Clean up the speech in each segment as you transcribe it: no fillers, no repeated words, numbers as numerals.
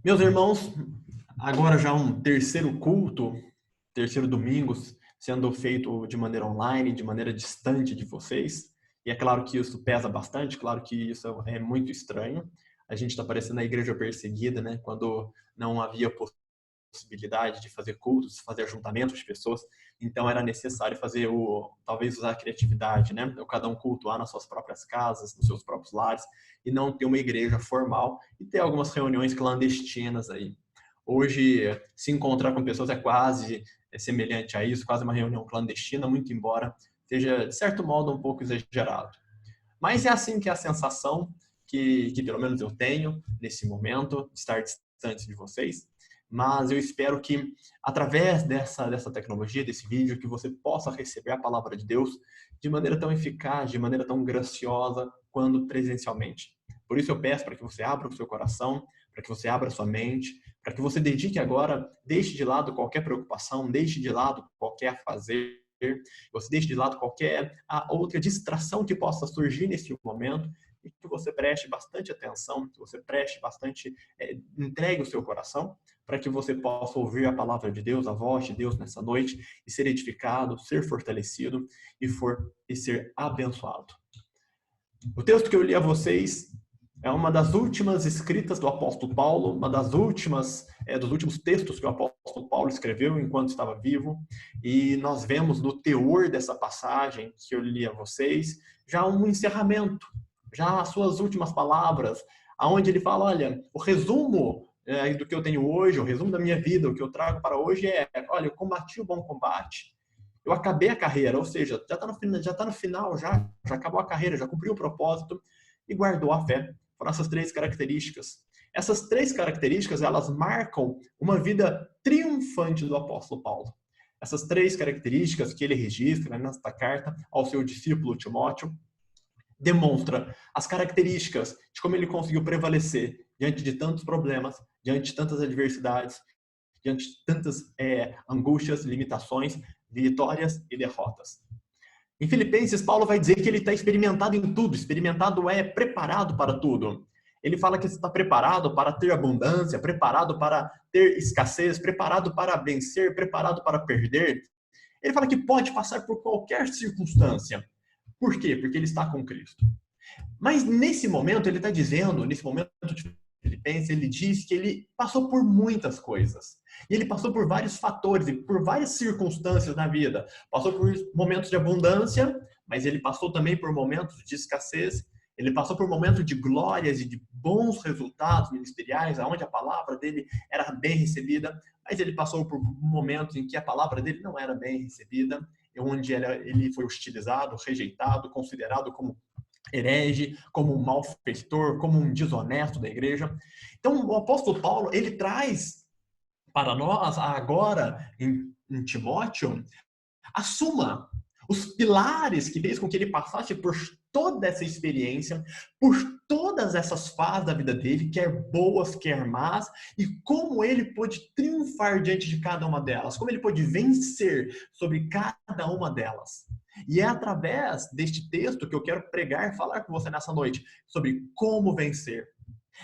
Meus irmãos, agora já um terceiro culto, terceiro domingo, sendo feito de maneira online, de maneira distante de vocês. E é claro que isso pesa bastante, claro que isso é muito estranho. A gente está parecendo a igreja perseguida, né? Quando não havia possibilidade de fazer cultos, de fazer ajuntamentos de pessoas, então era necessário fazer talvez usar a criatividade, né? Ou cada um cultuar nas suas próprias casas, nos seus próprios lares, e não ter uma igreja formal e ter algumas reuniões clandestinas aí. Hoje, se encontrar com pessoas é quase semelhante a isso, quase uma reunião clandestina, muito embora seja, de certo modo, um pouco exagerado. Mas é assim que é a sensação que pelo menos eu tenho nesse momento, de estar distante de vocês. Mas eu espero que, através dessa tecnologia, desse vídeo, que você possa receber a palavra de Deus de maneira tão eficaz, de maneira tão graciosa, quando presencialmente. Por isso eu peço para que você abra o seu coração, para que você abra a sua mente, para que você dedique agora, deixe de lado qualquer preocupação, deixe de lado qualquer fazer, você deixe de lado qualquer outra distração que possa surgir nesse momento e que você preste bastante atenção, que você preste bastante, entregue o seu coração para que você possa ouvir a palavra de Deus, a voz de Deus nessa noite e ser edificado, ser fortalecido e ser abençoado. O texto que eu li a vocês é uma das últimas escritas do apóstolo Paulo, uma das últimas, dos últimos textos que o apóstolo Paulo escreveu enquanto estava vivo. E nós vemos no teor dessa passagem que eu li a vocês já um encerramento, já as suas últimas palavras, aonde ele fala, olha, o resumo do que eu tenho hoje, o resumo da minha vida, o que eu trago para hoje é, olha, eu combati o bom combate, eu acabei a carreira, ou seja, já tá no final, já acabou a carreira, já cumpriu o propósito e guardou a fé. Foram essas três características. Essas três características, elas marcam uma vida triunfante do apóstolo Paulo. Essas três características que ele registra nesta carta ao seu discípulo Timóteo, demonstra as características de como ele conseguiu prevalecer diante de tantos problemas, diante de tantas adversidades, diante de tantas angústias, limitações, vitórias e derrotas. Em Filipenses, Paulo vai dizer que ele está experimentado em tudo. Experimentado é preparado para tudo. Ele fala que está preparado para ter abundância, preparado para ter escassez, preparado para vencer, preparado para perder. Ele fala que pode passar por qualquer circunstância. Por quê? Porque ele está com Cristo. Mas nesse momento, ele está dizendo, nesse momento de Filipenses, ele diz que ele passou por muitas coisas. E ele passou por vários fatores e por várias circunstâncias na vida. Passou por momentos de abundância, mas ele passou também por momentos de escassez. Ele passou por momentos de glórias e de bons resultados ministeriais, onde a palavra dele era bem recebida, mas ele passou por momentos em que a palavra dele não era bem recebida, onde ele foi hostilizado, rejeitado, considerado como herege, como um malfeitor, como um desonesto da igreja. Então, o apóstolo Paulo, ele traz para nós, agora, em Timóteo, assuma os pilares que fez com que ele passasse por toda essa experiência, por todas essas fases da vida dele, quer boas, quer más, e como ele pôde triunfar diante de cada uma delas, como ele pôde vencer sobre cada uma delas. E é através deste texto que eu quero pregar, falar com você nessa noite, sobre como vencer.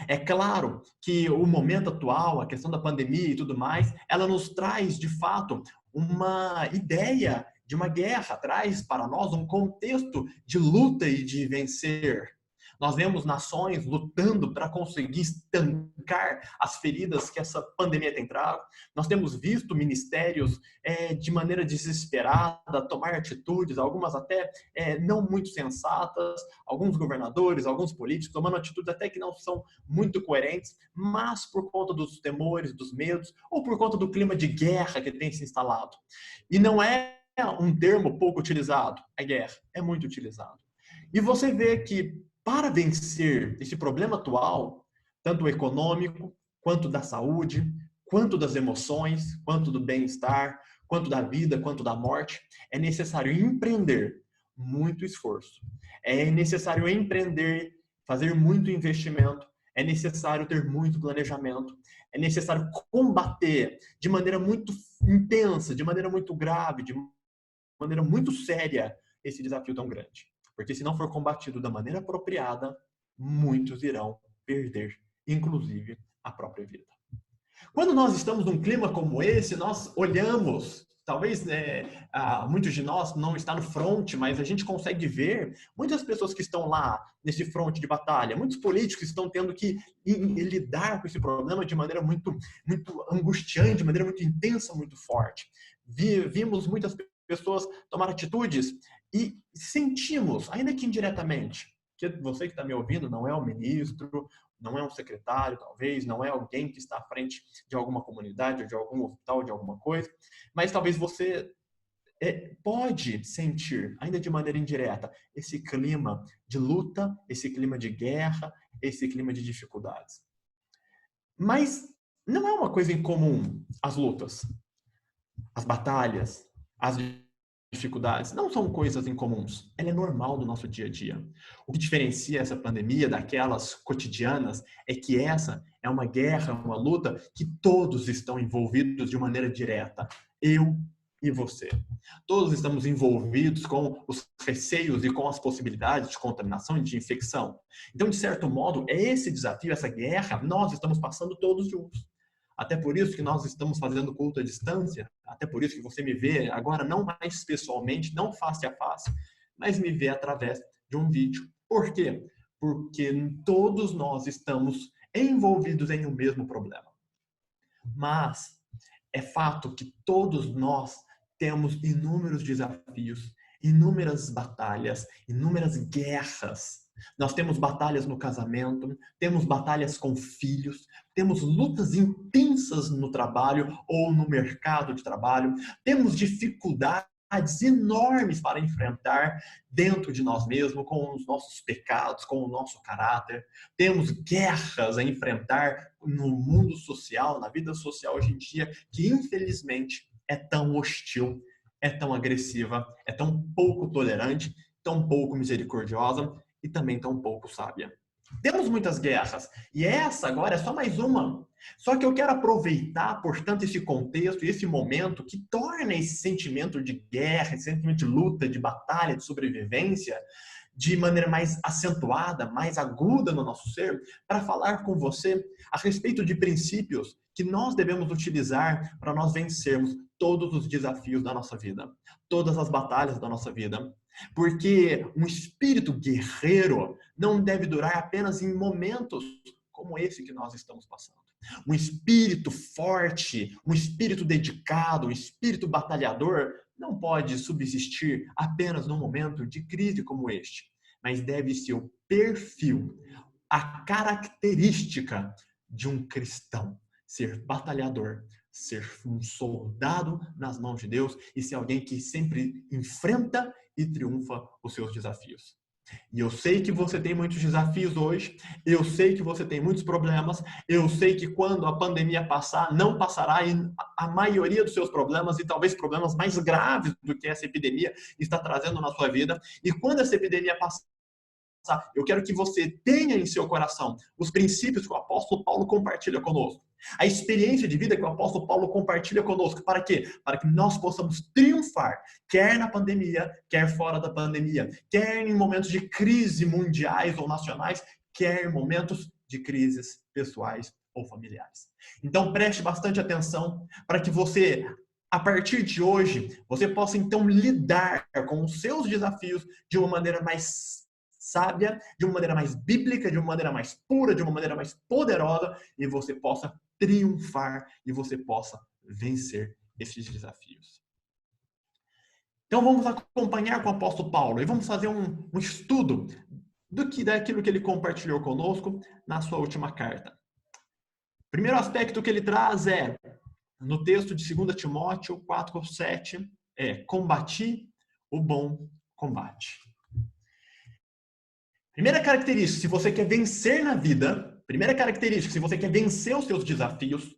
É claro que o momento atual, a questão da pandemia e tudo mais, ela nos traz, de fato, uma ideia de uma guerra, traz para nós um contexto de luta e de vencer. Nós vemos nações lutando para conseguir estancar as feridas que essa pandemia tem trago. Nós temos visto ministérios de maneira desesperada tomar atitudes, algumas até não muito sensatas, alguns governadores, alguns políticos tomando atitudes até que não são muito coerentes, mas por conta dos temores, dos medos, ou por conta do clima de guerra que tem se instalado. E não é um termo pouco utilizado, a guerra é muito utilizado. E você vê que para vencer esse problema atual, tanto econômico, quanto da saúde, quanto das emoções, quanto do bem-estar, quanto da vida, quanto da morte, é necessário empreender muito esforço. É necessário empreender, fazer muito investimento, é necessário ter muito planejamento, é necessário combater de maneira muito intensa, de maneira muito grave, de maneira muito séria esse desafio tão grande. Porque se não for combatido da maneira apropriada, muitos irão perder, inclusive a própria vida. Quando nós estamos num clima como esse, nós olhamos, talvez muitos de nós não estão no front, mas a gente consegue ver muitas pessoas que estão lá nesse front de batalha, muitos políticos que estão tendo que lidar com esse problema de maneira muito, muito angustiante, de maneira muito intensa, muito forte. Vimos muitas pessoas tomar atitudes e sentimos, ainda que indiretamente, que você que está me ouvindo não é o ministro, não é um secretário, talvez, não é alguém que está à frente de alguma comunidade, ou de algum hospital, de alguma coisa, mas talvez você pode sentir, ainda de maneira indireta, esse clima de luta, esse clima de guerra, esse clima de dificuldades. Mas não é uma coisa incomum as lutas, as batalhas, as dificuldades. Não são coisas incomuns. Ela é normal do nosso dia a dia. O que diferencia essa pandemia daquelas cotidianas é que essa é uma guerra, uma luta que todos estão envolvidos de maneira direta. Eu e você. Todos estamos envolvidos com os receios e com as possibilidades de contaminação e de infecção. Então, de certo modo, é esse desafio, essa guerra, nós estamos passando todos juntos. Até por isso que nós estamos fazendo culto à distância, até por isso que você me vê agora não mais pessoalmente, não face a face, mas me vê através de um vídeo. Por quê? Porque todos nós estamos envolvidos em um mesmo problema. Mas é fato que todos nós temos inúmeros desafios, inúmeras batalhas, inúmeras guerras. Nós temos batalhas no casamento, temos batalhas com filhos, temos lutas intensas no trabalho ou no mercado de trabalho, temos dificuldades enormes para enfrentar dentro de nós mesmos, com os nossos pecados, com o nosso caráter. Temos guerras a enfrentar no mundo social, na vida social hoje em dia, que infelizmente é tão hostil, é tão agressiva, é tão pouco tolerante, tão pouco misericordiosa e também tão pouco sábia. Temos muitas guerras e essa agora é só mais uma. Só que eu quero aproveitar, portanto, esse contexto e esse momento que torna esse sentimento de guerra, esse sentimento de luta, de batalha, de sobrevivência, de maneira mais acentuada, mais aguda no nosso ser, para falar com você a respeito de princípios que nós devemos utilizar para nós vencermos todos os desafios da nossa vida, todas as batalhas da nossa vida. Porque um espírito guerreiro não deve durar apenas em momentos como esse que nós estamos passando. Um espírito forte, um espírito dedicado, um espírito batalhador não pode subsistir apenas num momento de crise como este, mas deve ser o perfil, a característica de um cristão, ser batalhador, ser um soldado nas mãos de Deus e ser alguém que sempre enfrenta e triunfa os seus desafios. E eu sei que você tem muitos desafios hoje, eu sei que você tem muitos problemas, eu sei que quando a pandemia passar, não passará, e a maioria dos seus problemas, e talvez problemas mais graves do que essa epidemia está trazendo na sua vida, e quando essa epidemia passar, eu quero que você tenha em seu coração os princípios que o apóstolo Paulo compartilha conosco. A experiência de vida que o apóstolo Paulo compartilha conosco. Para quê? Para que nós possamos triunfar, quer na pandemia, quer fora da pandemia, quer em momentos de crise mundiais ou nacionais, quer em momentos de crises pessoais ou familiares. Então preste bastante atenção para que você, a partir de hoje, você possa então lidar com os seus desafios de uma maneira mais sábia, de uma maneira mais bíblica, de uma maneira mais pura, de uma maneira mais poderosa, e você possa triunfar e você possa vencer esses desafios. Então vamos acompanhar com o apóstolo Paulo e vamos fazer um estudo daquilo que ele compartilhou conosco na sua última carta. O primeiro aspecto que ele traz é, no texto de 2 Timóteo 4:7, combati o bom combate. Primeira característica, se você quer vencer na vida, primeira característica, se você quer vencer os seus desafios,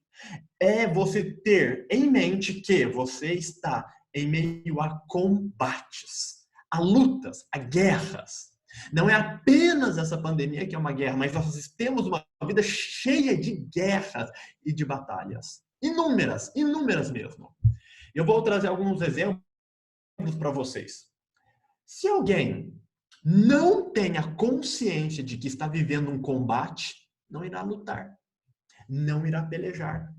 é você ter em mente que você está em meio a combates, a lutas, a guerras. Não é apenas essa pandemia que é uma guerra, mas nós temos uma vida cheia de guerras e de batalhas. Inúmeras, inúmeras mesmo. Eu vou trazer alguns exemplos para vocês. Se alguém não tem a consciência de que está vivendo um combate, não irá lutar, não irá pelejar.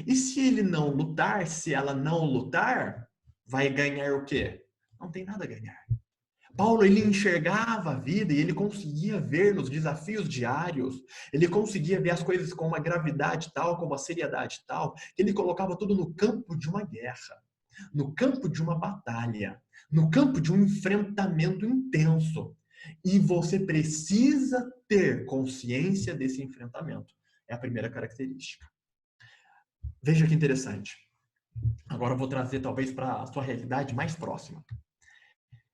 E se ele não lutar, se ela não lutar, vai ganhar o quê? Não tem nada a ganhar. Paulo, ele enxergava a vida e ele conseguia ver nos desafios diários, ele conseguia ver as coisas com uma gravidade tal, com uma seriedade tal, que ele colocava tudo no campo de uma guerra, no campo de uma batalha, no campo de um enfrentamento intenso. E você precisa ter consciência desse enfrentamento. É a primeira característica. Veja que interessante. Agora eu vou trazer talvez para a sua realidade mais próxima.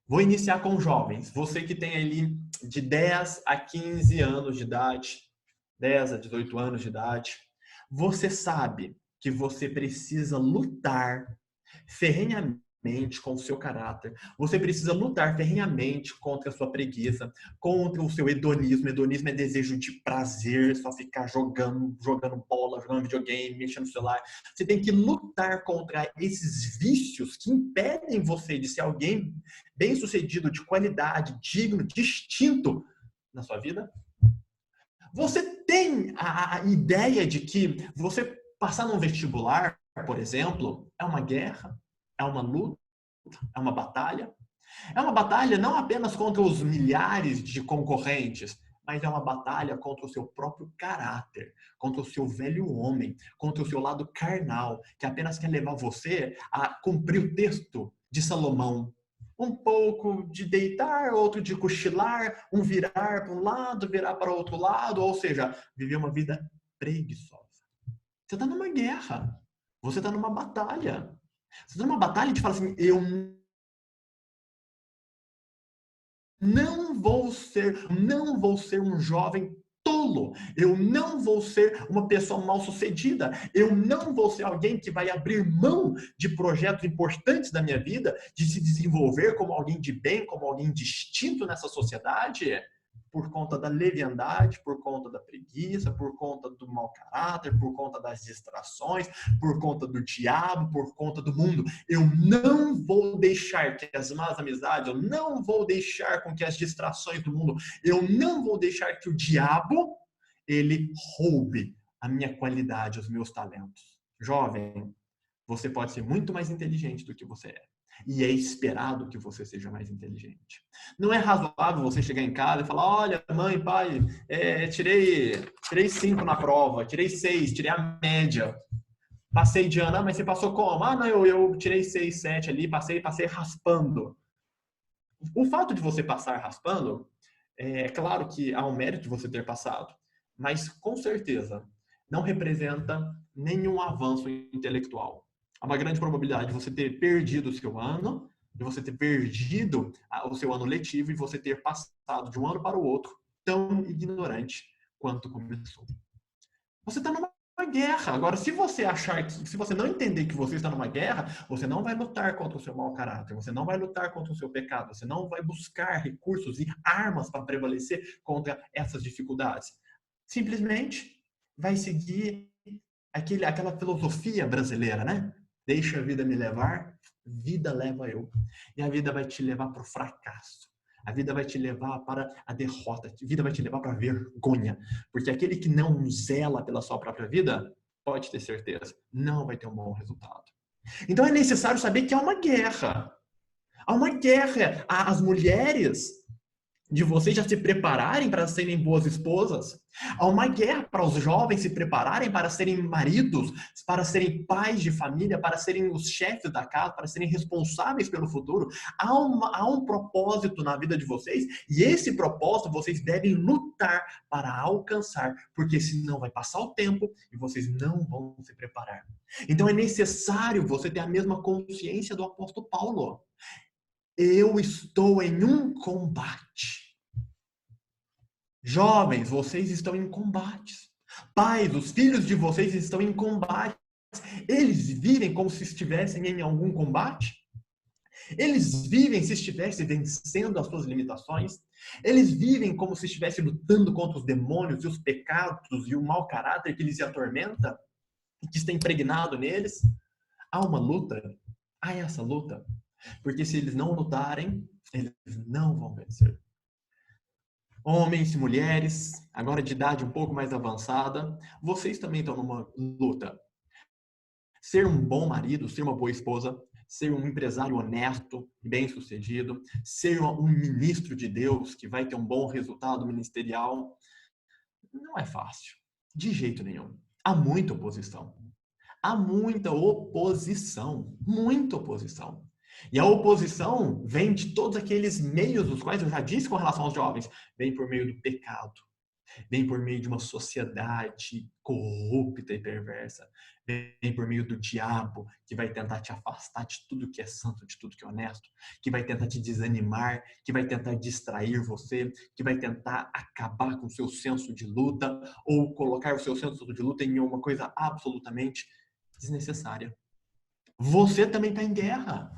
Vou iniciar com jovens. Você que tem ali de 10 a 15 anos de idade, 10 a 18 anos de idade, você sabe que você precisa lutar ferrenhamente com o seu caráter. Você precisa lutar ferrenhamente contra a sua preguiça, contra o seu hedonismo. Hedonismo é desejo de prazer, só ficar jogando bola, jogando videogame, mexendo no celular. Você tem que lutar contra esses vícios que impedem você de ser alguém bem-sucedido, de qualidade, digno, distinto na sua vida. Você tem a ideia de que você passar num vestibular, por exemplo, é uma guerra, é uma luta, é uma batalha. É uma batalha não apenas contra os milhares de concorrentes, mas é uma batalha contra o seu próprio caráter, contra o seu velho homem, contra o seu lado carnal, que apenas quer levar você a cumprir o texto de Salomão. Um pouco de deitar, outro de cochilar, um virar para um lado, virar para o outro lado, ou seja, viver uma vida preguiçosa. Você está numa guerra, você está numa batalha. Você está numa batalha de falar assim, eu não vou ser um jovem tolo. Eu não vou ser uma pessoa mal-sucedida. Eu não vou ser alguém que vai abrir mão de projetos importantes da minha vida, de se desenvolver como alguém de bem, como alguém distinto nessa sociedade, por conta da leviandade, por conta da preguiça, por conta do mau caráter, por conta das distrações, por conta do diabo, por conta do mundo. Eu não vou deixar que as más amizades, eu não vou deixar com que as distrações do mundo, eu não vou deixar que o diabo ele roube a minha qualidade, os meus talentos. Jovem, você pode ser muito mais inteligente do que você é. E é esperado que você seja mais inteligente. Não é razoável você chegar em casa e falar: olha, mãe, pai, tirei 5 na prova, tirei 6, tirei a média. Passei de ano, mas você passou como? Ah, não, eu tirei 6, 7 ali, passei raspando. O fato de você passar raspando, é claro que há um mérito de você ter passado, mas com certeza não representa nenhum avanço intelectual. Há uma grande probabilidade de você ter perdido o seu ano, de você ter perdido o seu ano letivo e você ter passado de um ano para o outro tão ignorante quanto começou. Você está numa guerra. Agora, se você achar que, se você não entender que você está numa guerra, você não vai lutar contra o seu mau caráter, você não vai lutar contra o seu pecado, você não vai buscar recursos e armas para prevalecer contra essas dificuldades. Simplesmente vai seguir aquela filosofia brasileira, né? Deixa a vida me levar, vida leva eu. E a vida vai te levar para o fracasso. A vida vai te levar para a derrota. A vida vai te levar para a vergonha. Porque aquele que não zela pela sua própria vida, pode ter certeza, não vai ter um bom resultado. Então é necessário saber que há uma guerra. Há uma guerra. As mulheres de vocês já se prepararem para serem boas esposas. Há uma guerra para os jovens se prepararem para serem maridos, para serem pais de família, para serem os chefes da casa, para serem responsáveis pelo futuro. Há um propósito na vida de vocês e esse propósito vocês devem lutar para alcançar, porque senão vai passar o tempo e vocês não vão se preparar. Então é necessário você ter a mesma consciência do apóstolo Paulo. Eu estou em um combate. Jovens, vocês estão em combates. Pais, os filhos de vocês estão em combate. Eles vivem como se estivessem em algum combate? Eles vivem se estivessem vencendo as suas limitações? Eles vivem como se estivessem lutando contra os demônios e os pecados e o mau caráter que lhes atormenta e que está impregnado neles? Há uma luta? Há essa luta? Porque se eles não lutarem, eles não vão vencer. Homens e mulheres, agora de idade um pouco mais avançada, vocês também estão numa luta. ser um bom marido, ser uma boa esposa, ser um empresário honesto, bem-sucedido, ser um ministro de Deus que vai ter um bom resultado ministerial, não é fácil. De jeito nenhum. Há muita oposição. Há muita oposição. Muita oposição. E a oposição vem de todos aqueles meios dos quais eu já disse com relação aos jovens. Vem por meio do pecado. Vem por meio de uma sociedade corrupta e perversa. Vem por meio do diabo, que vai tentar te afastar de tudo que é santo, de tudo que é honesto, que vai tentar te desanimar, que vai tentar distrair você, que vai tentar acabar com o seu senso de luta ou colocar o seu senso de luta em uma coisa absolutamente desnecessária. Você também está em guerra.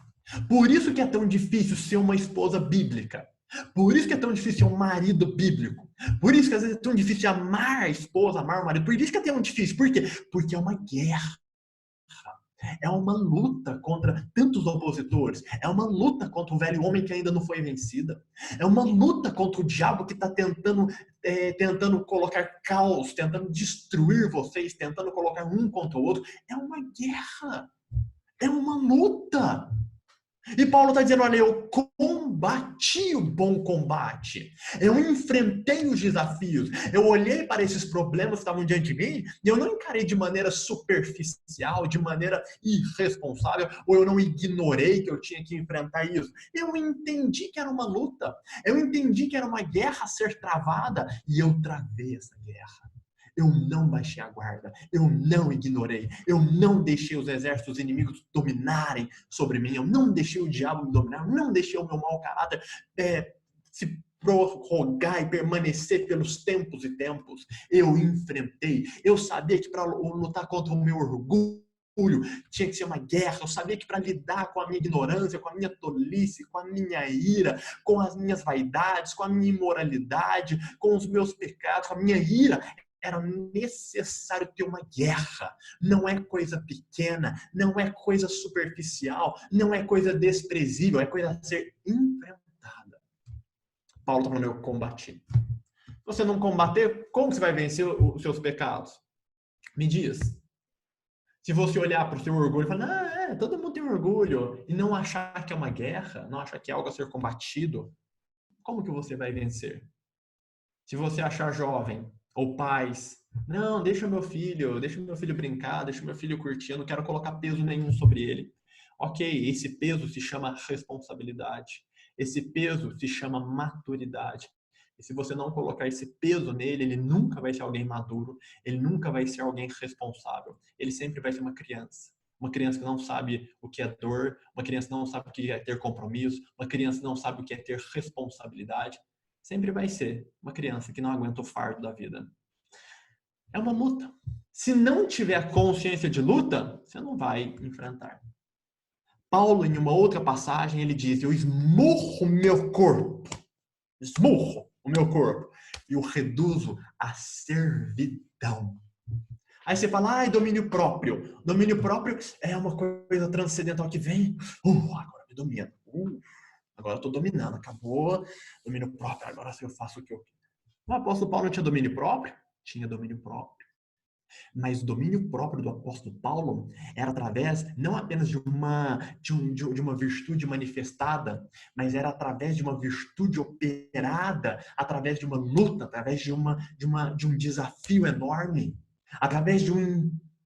Por isso que é tão difícil ser uma esposa bíblica. Por isso que é tão difícil ser um marido bíblico. Por isso que às vezes é tão difícil amar a esposa, amar o marido. Por isso que é tão difícil. Por quê? Porque é uma guerra. É uma luta contra tantos opositores. É uma luta contra o velho homem que ainda não foi vencida. É uma luta contra o diabo que está tentando colocar caos, tentando destruir vocês, tentando colocar um contra o outro. É uma guerra. É uma luta. E Paulo está dizendo, olha, eu combati o bom combate. Eu enfrentei os desafios. Eu olhei para esses problemas que estavam diante de mim e eu não encarei de maneira superficial, de maneira irresponsável, ou eu não ignorei que eu tinha que enfrentar isso. Eu entendi que era uma luta. Eu entendi que era uma guerra a ser travada e eu travei essa guerra. Eu não baixei a guarda, eu não ignorei, eu não deixei os exércitos inimigos dominarem sobre mim, eu não deixei o diabo me dominar, eu não deixei o meu mau caráter se prorrogar e permanecer pelos tempos e tempos. Eu enfrentei, eu sabia que para lutar contra o meu orgulho, tinha que ser uma guerra. Eu sabia que para lidar com a minha ignorância, com a minha tolice, com a minha ira, com as minhas vaidades, com a minha imoralidade, com os meus pecados, com a minha ira, era necessário ter uma guerra. Não é coisa pequena, não é coisa superficial, não é coisa desprezível, é coisa a ser enfrentada. Paulo está falando, eu combati. Se você não combater, como você vai vencer os seus pecados? Me diz. Se você olhar para o seu orgulho e falar, todo mundo tem orgulho, e não achar que é uma guerra, não achar que é algo a ser combatido, como que você vai vencer? Se você achar jovem, ou pais, não, deixa meu filho brincar, deixa meu filho curtir, eu não quero colocar peso nenhum sobre ele. Ok, esse peso se chama responsabilidade. Esse peso se chama maturidade. E se você não colocar esse peso nele, ele nunca vai ser alguém maduro, ele nunca vai ser alguém responsável. Ele sempre vai ser uma criança. Uma criança que não sabe o que é dor, uma criança que não sabe o que é ter compromisso, uma criança que não sabe o que é ter responsabilidade. Sempre vai ser uma criança que não aguenta o fardo da vida. É uma luta. Se não tiver consciência de luta, você não vai enfrentar. Paulo, em uma outra passagem, ele diz, eu esmurro meu corpo. Esmurro o meu corpo. E o reduzo à servidão. Aí você fala, domínio próprio. Domínio próprio é uma coisa transcendental que vem, agora me domina. Agora eu estou dominando, acabou domínio próprio, agora eu faço o que eu quero. O apóstolo Paulo não tinha domínio próprio? Tinha domínio próprio. Mas o domínio próprio do apóstolo Paulo era através não apenas de uma virtude manifestada, mas era através de uma virtude operada, através de uma luta, através de um desafio enorme, através de um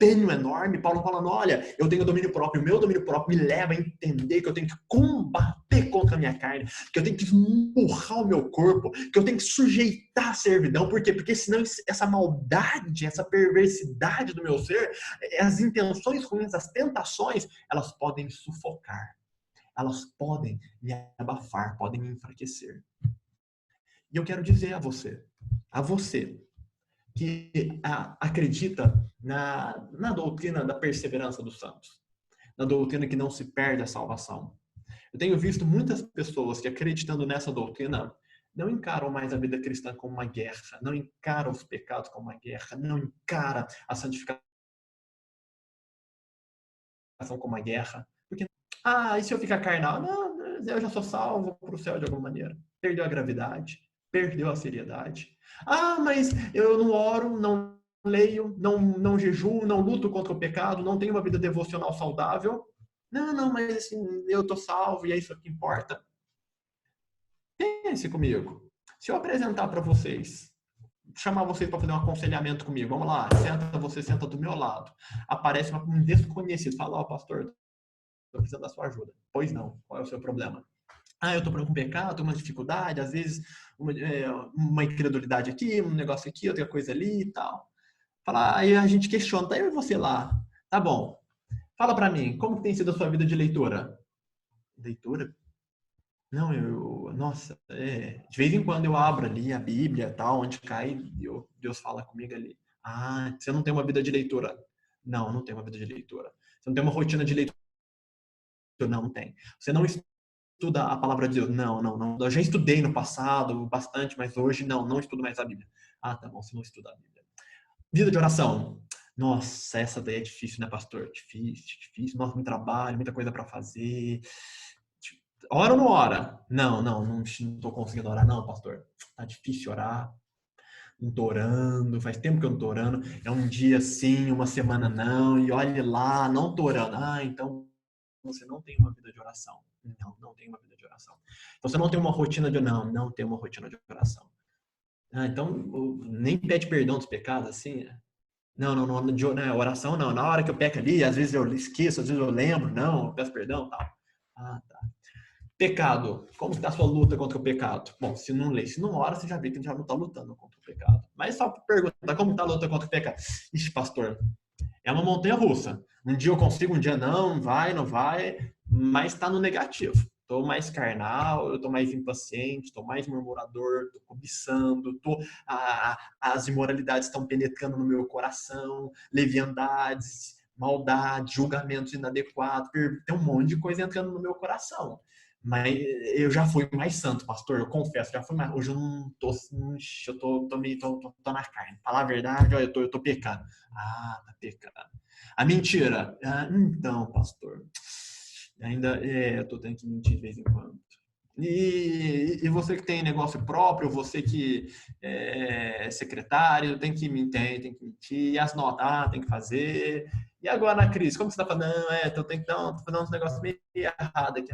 empenho enorme. Paulo falando, olha, eu tenho domínio próprio, o meu domínio próprio me leva a entender que eu tenho que combater contra a minha carne, que eu tenho que empurrar o meu corpo, que eu tenho que sujeitar a servidão. Por quê? Porque senão essa maldade, essa perversidade do meu ser, as intenções ruins, as tentações, elas podem me sufocar, elas podem me abafar, podem me enfraquecer. E eu quero dizer a você que acredita na doutrina da perseverança dos santos, na doutrina que não se perde a salvação. Eu tenho visto muitas pessoas que, acreditando nessa doutrina, não encaram mais a vida cristã como uma guerra, não encaram os pecados como uma guerra, não encaram a santificação como uma guerra. Porque, e se eu ficar carnal? Não, eu já sou salvo para o céu de alguma maneira. Perdeu a gravidade, perdeu a seriedade. Mas eu não oro, não leio, não jejuo, não luto contra o pecado, não tenho uma vida devocional saudável. Não, mas assim, eu tô salvo e é isso que importa. Pense comigo. Se eu apresentar para vocês, chamar vocês para fazer um aconselhamento comigo, vamos lá, você senta do meu lado. Aparece um desconhecido, fala, ó, pastor, estou precisando da sua ajuda. Pois não, qual é o seu problema? Eu estou com pecado, uma dificuldade, às vezes uma incredulidade aqui, um negócio aqui, outra coisa ali e tal. Fala, aí a gente questiona, tá eu e você lá. Tá bom. Fala para mim, como que tem sido a sua vida de leitura? Leitura? Não, nossa, de vez em quando eu abro ali a Bíblia, tal, onde cai, Deus fala comigo ali. Você não tem uma vida de leitura? Não tenho uma vida de leitura. Você não tem uma rotina de leitura? Não tem. Você não estuda a palavra de Deus? Não. Eu já estudei no passado bastante, mas hoje não estudo mais a Bíblia. Tá bom, você não estuda a Bíblia. Vida de oração. Nossa, essa daí é difícil, né, pastor? Difícil. Nossa, muito trabalho, muita coisa para fazer. Ora ou não ora? Não tô conseguindo orar, não, pastor. Tá difícil orar. Não tô orando, faz tempo que eu não tô orando. É um dia sim, uma semana não, e olhe lá, não tô orando. Então você não tem uma vida de oração. Não tem uma vida de oração. Você não tem uma rotina de... Não tem uma rotina de oração. Então nem pede perdão dos pecados, assim? Oração não. Na hora que eu peco ali, às vezes eu esqueço, às vezes eu lembro, eu peço perdão, tal. Tá. Pecado. Como está a sua luta contra o pecado? Bom, se não lê, se não ora, você já vê que já não está lutando contra o pecado. Mas só perguntar como está a luta contra o pecado. Ixi, pastor, é uma montanha russa. Um dia eu consigo, um dia não vai, mas está no negativo. Estou mais carnal, eu estou mais impaciente, estou mais murmurador, estou cobiçando, as imoralidades estão penetrando no meu coração, leviandades, maldade, julgamentos inadequados, tem um monte de coisa entrando no meu coração. Mas eu já fui mais santo, pastor, eu confesso, já fui mais. Hoje eu não tô, eu tô na carne. Falar a verdade, olha, eu tô pecando. Tá pecando. A mentira. Então, pastor, ainda eu tô tendo que mentir de vez em quando. E você que tem negócio próprio, você que é secretário, tem que mentir. E as notas, tem que fazer. E agora na crise, como você tá falando? Tô fazendo uns negócios meio errado aqui.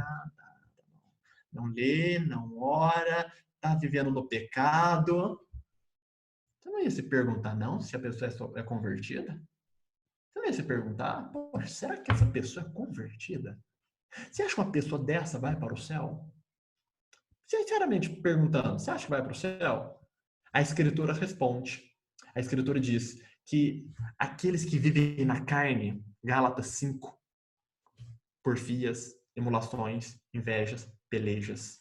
Não lê, não ora, tá vivendo no pecado. Você não ia se perguntar, não, se a pessoa é convertida? Você não ia se perguntar, poxa, será que essa pessoa é convertida? Você acha que uma pessoa dessa vai para o céu? Sinceramente perguntando, você acha que vai para o céu? A Escritura responde. A Escritura diz que aqueles que vivem na carne, Gálatas 5, porfias, emulações, invejas, pelejas,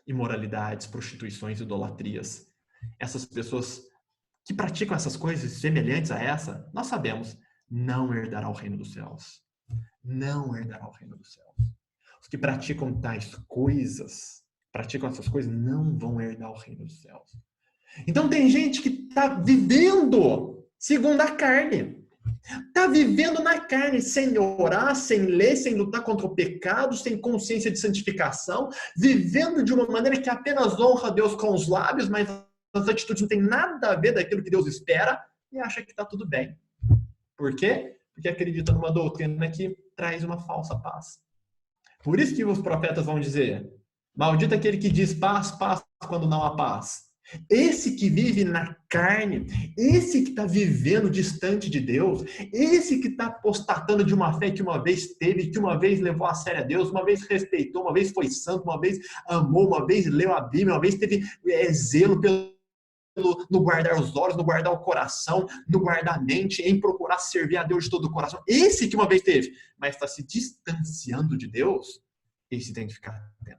imoralidades, prostituições, idolatrias. Essas pessoas que praticam essas coisas semelhantes a essa, nós sabemos, não herdará o reino dos céus. Não herdará o reino dos céus. Os que praticam essas coisas, não vão herdar o reino dos céus. Então tem gente que está vivendo segundo a carne. Está vivendo na carne, sem orar, sem ler, sem lutar contra o pecado, sem consciência de santificação, vivendo de uma maneira que apenas honra a Deus com os lábios, mas as atitudes não têm nada a ver daquilo que Deus espera e acha que está tudo bem. Por quê? Porque acredita numa doutrina que traz uma falsa paz. Por isso que os profetas vão dizer: maldito aquele que diz paz, paz, quando não há paz. Esse que vive na carne, esse que está vivendo distante de Deus, esse que está apostatando de uma fé que uma vez teve, que uma vez levou a sério a Deus, uma vez respeitou, uma vez foi santo, uma vez amou, uma vez leu a Bíblia, uma vez teve zelo no guardar os olhos, no guardar o coração, no guardar a mente, em procurar servir a Deus de todo o coração. Esse que uma vez teve, mas está se distanciando de Deus, esse tem que ficar atento.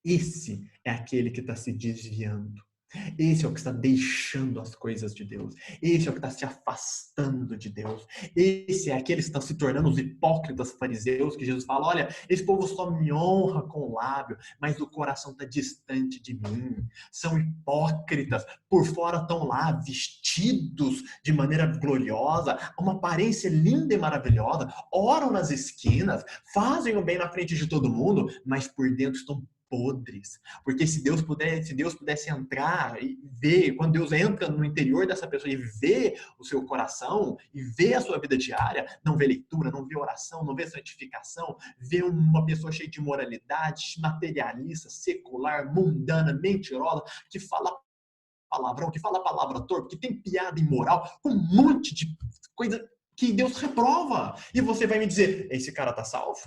Esse é aquele que está se desviando. Esse é o que está deixando as coisas de Deus. Esse é o que está se afastando de Deus. Esse é aquele que está se tornando os hipócritas fariseus, que Jesus fala: olha, esse povo só me honra com o lábio, mas o coração está distante de mim. São hipócritas. Por fora estão lá vestidos de maneira gloriosa, uma aparência linda e maravilhosa, oram nas esquinas, fazem o bem na frente de todo mundo, mas por dentro estão podres. Porque se Deus pudesse entrar e ver, quando Deus entra no interior dessa pessoa e vê o seu coração, e vê a sua vida diária, não vê leitura, não vê oração, não vê santificação, vê uma pessoa cheia de moralidade, materialista, secular, mundana, mentirosa, que fala palavrão, que fala palavra torpe, que tem piada imoral, com um monte de coisa que Deus reprova. E você vai me dizer, esse cara está salvo?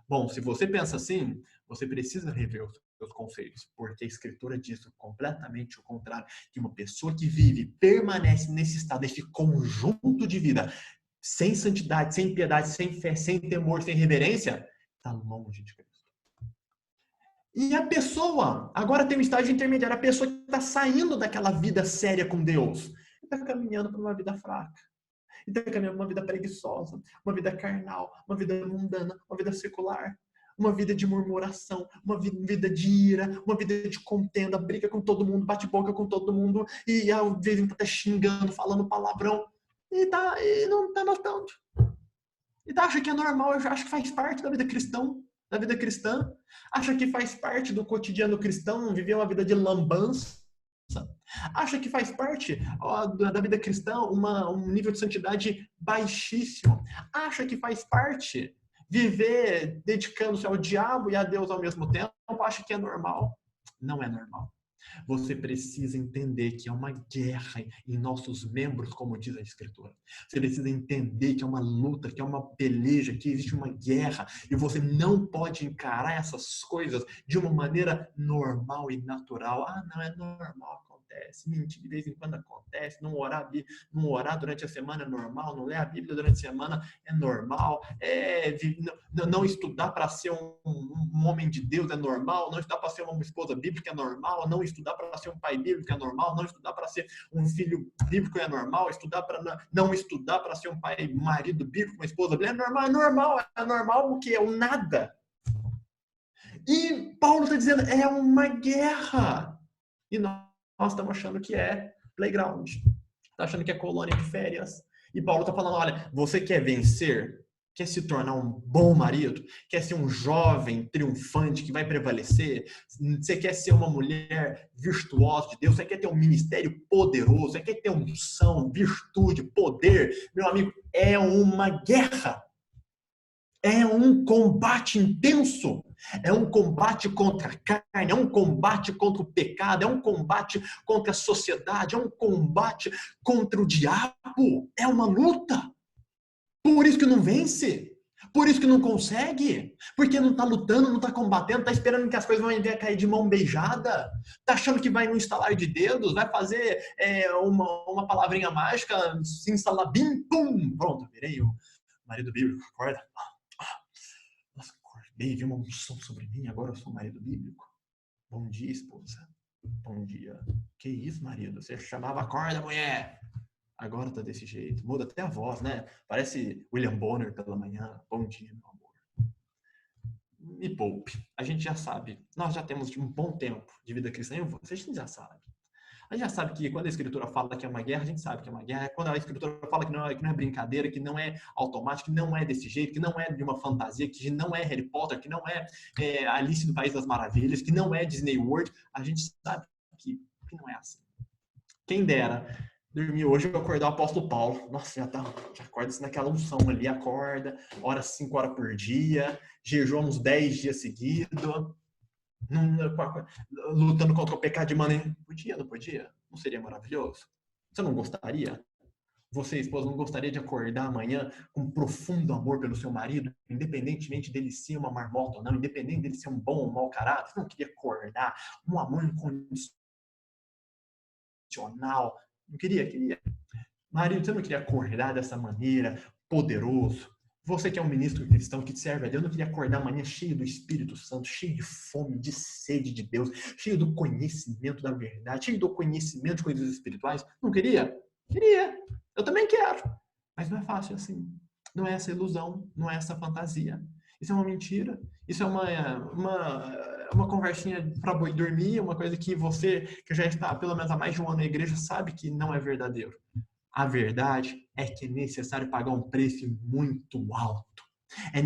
Bom, se você pensa assim, você precisa rever os seus conceitos, porque a Escritura diz completamente o contrário, que uma pessoa que vive, permanece nesse estado, nesse conjunto de vida, sem santidade, sem piedade, sem fé, sem temor, sem reverência, está longe de Cristo. E a pessoa, agora tem um estágio intermediário, a pessoa que está saindo daquela vida séria com Deus, está caminhando para uma vida fraca. E está caminhando para uma vida preguiçosa, uma vida carnal, uma vida mundana, uma vida secular, uma vida de murmuração, uma vida de ira, uma vida de contenda, briga com todo mundo, bate boca com todo mundo, e às vezes está xingando, falando palavrão, e não está notando. E acha que é normal, acha que faz parte da vida cristã, acha que faz parte do cotidiano cristão, viver uma vida de lambança, acha que faz parte da vida cristã um nível de santidade baixíssimo, acha que faz parte viver dedicando-se ao diabo e a Deus ao mesmo tempo, acha que é normal. Não é normal. Você precisa entender que é uma guerra em nossos membros, como diz a Escritura. Você precisa entender que é uma luta, que é uma peleja, que existe uma guerra. E você não pode encarar essas coisas de uma maneira normal e natural. Ah, não é normal, acontece. Mentir de vez em quando acontece. Não orar durante a semana é normal. Não ler a Bíblia durante a semana é normal. Não estudar para ser um homem de Deus é normal. Não estudar para ser uma esposa bíblica é normal. Não estudar para ser um pai bíblico é normal. Não estudar para ser um filho bíblico é normal. Não estudar para ser um marido bíblico, uma esposa bíblica é normal. É normal o que é o nada. E Paulo está dizendo, é uma guerra. E nós estamos achando que é playground. Está achando que é colônia de férias. E Paulo está falando, olha, você quer vencer? Quer se tornar um bom marido? Quer ser um jovem triunfante que vai prevalecer? Você quer ser uma mulher virtuosa de Deus? Você quer ter um ministério poderoso? Você quer ter unção, virtude, poder? Meu amigo, é uma guerra. É um combate intenso. É um combate contra a carne, é um combate contra o pecado, é um combate contra a sociedade, é um combate contra o diabo. É uma luta. Por isso que não vence. Por isso que não consegue. Porque não está lutando, não está combatendo, está esperando que as coisas vão cair de mão beijada. Está achando que vai no instalar de dedos, vai fazer uma palavrinha mágica, se instalar, bim, pum. Pronto, virei o marido bíblico. Acorda. Nossa, acordei, vi uma unção sobre mim, agora eu sou marido bíblico. Bom dia, esposa. Bom dia. Que isso, marido? Você chamava acorda, mulher. Agora tá desse jeito. Muda até a voz, né? Parece William Bonner pela manhã. Bom dia, meu amor. Me poupe. A gente já sabe. Nós já temos um bom tempo de vida cristã. A gente já sabe. A gente já sabe que quando a Escritura fala que é uma guerra, a gente sabe que é uma guerra. Quando a Escritura fala que não é brincadeira, que não é automático, que não é desse jeito, que não é de uma fantasia, que não é Harry Potter, que não é Alice no País das Maravilhas, que não é Disney World, a gente sabe que não é assim. Quem dera dormir hoje e acordar o apóstolo Paulo. Nossa, já acorda naquela unção ali, acorda, ora 5 horas por dia, jejua uns 10 dias seguidos. Lutando contra o pecado de maneira... Podia, não podia? Não seria maravilhoso? Você não gostaria? Você, esposa, não gostaria de acordar amanhã com profundo amor pelo seu marido, independentemente dele ser uma marmota ou não, independente dele ser um bom ou mau caráter? Você não queria acordar um amor incondicional? Não queria? Queria. Marido, você não queria acordar dessa maneira, poderoso? Você que é um ministro cristão que serve a Deus, não queria acordar amanhã cheio do Espírito Santo, cheio de fome, de sede de Deus, cheio do conhecimento da verdade, cheio do conhecimento de coisas espirituais? Não queria? Queria. Eu também quero. Mas não é fácil assim. Não é essa ilusão, não é essa fantasia. Isso é uma mentira. Isso é uma conversinha para boi dormir, uma coisa que você, que já está pelo menos há mais de um ano na igreja, sabe que não é verdadeiro. A verdade é que é necessário pagar um preço muito alto É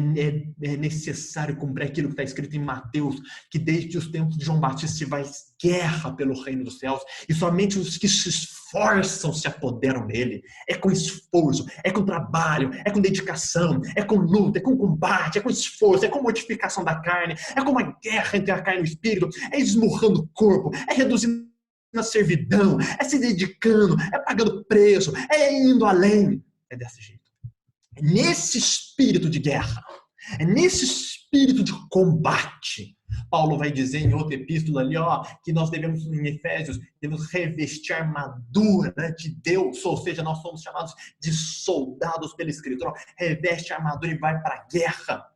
necessário cumprir aquilo que está escrito em Mateus, que desde os tempos de João Batista se vai guerra pelo reino dos céus, e somente os que se esforçam se apoderam dele. É com esforço, é com trabalho, é com dedicação, é com luta, é com combate, é com esforço, é com mortificação da carne, é com uma guerra entre a carne e o espírito, é esmurrando o corpo, é reduzindo na servidão, é se dedicando, é pagando preço, é indo além. É desse jeito. É nesse espírito de guerra, é nesse espírito de combate. Paulo vai dizer em outra epístola ali, que nós devemos, em Efésios, devemos revestir a armadura de Deus, ou seja, nós somos chamados de soldados pela Escritura. Reveste a armadura e vai para a guerra.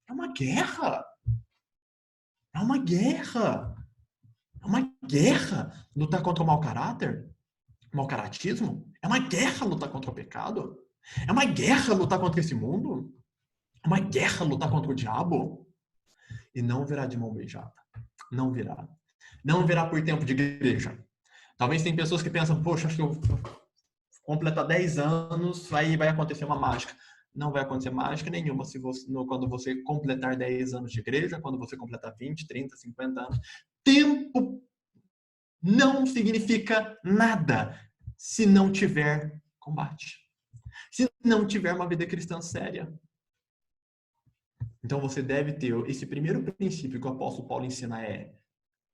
É uma guerra. É uma guerra. É uma guerra lutar contra o mau caráter, o mau caratismo. É uma guerra lutar contra o pecado. É uma guerra lutar contra esse mundo. É uma guerra lutar contra o diabo. E não virá de mão beijada. Não virá. Não virá por tempo de igreja. Talvez tem pessoas que pensam, poxa, acho que eu completar 10 anos, aí vai acontecer uma mágica. Não vai acontecer mágica nenhuma quando você completar 10 anos de igreja, quando você completar 20, 30, 50 anos. Tempo não significa nada se não tiver combate. Se não tiver uma vida cristã séria. Então você deve ter esse primeiro princípio que o apóstolo Paulo ensina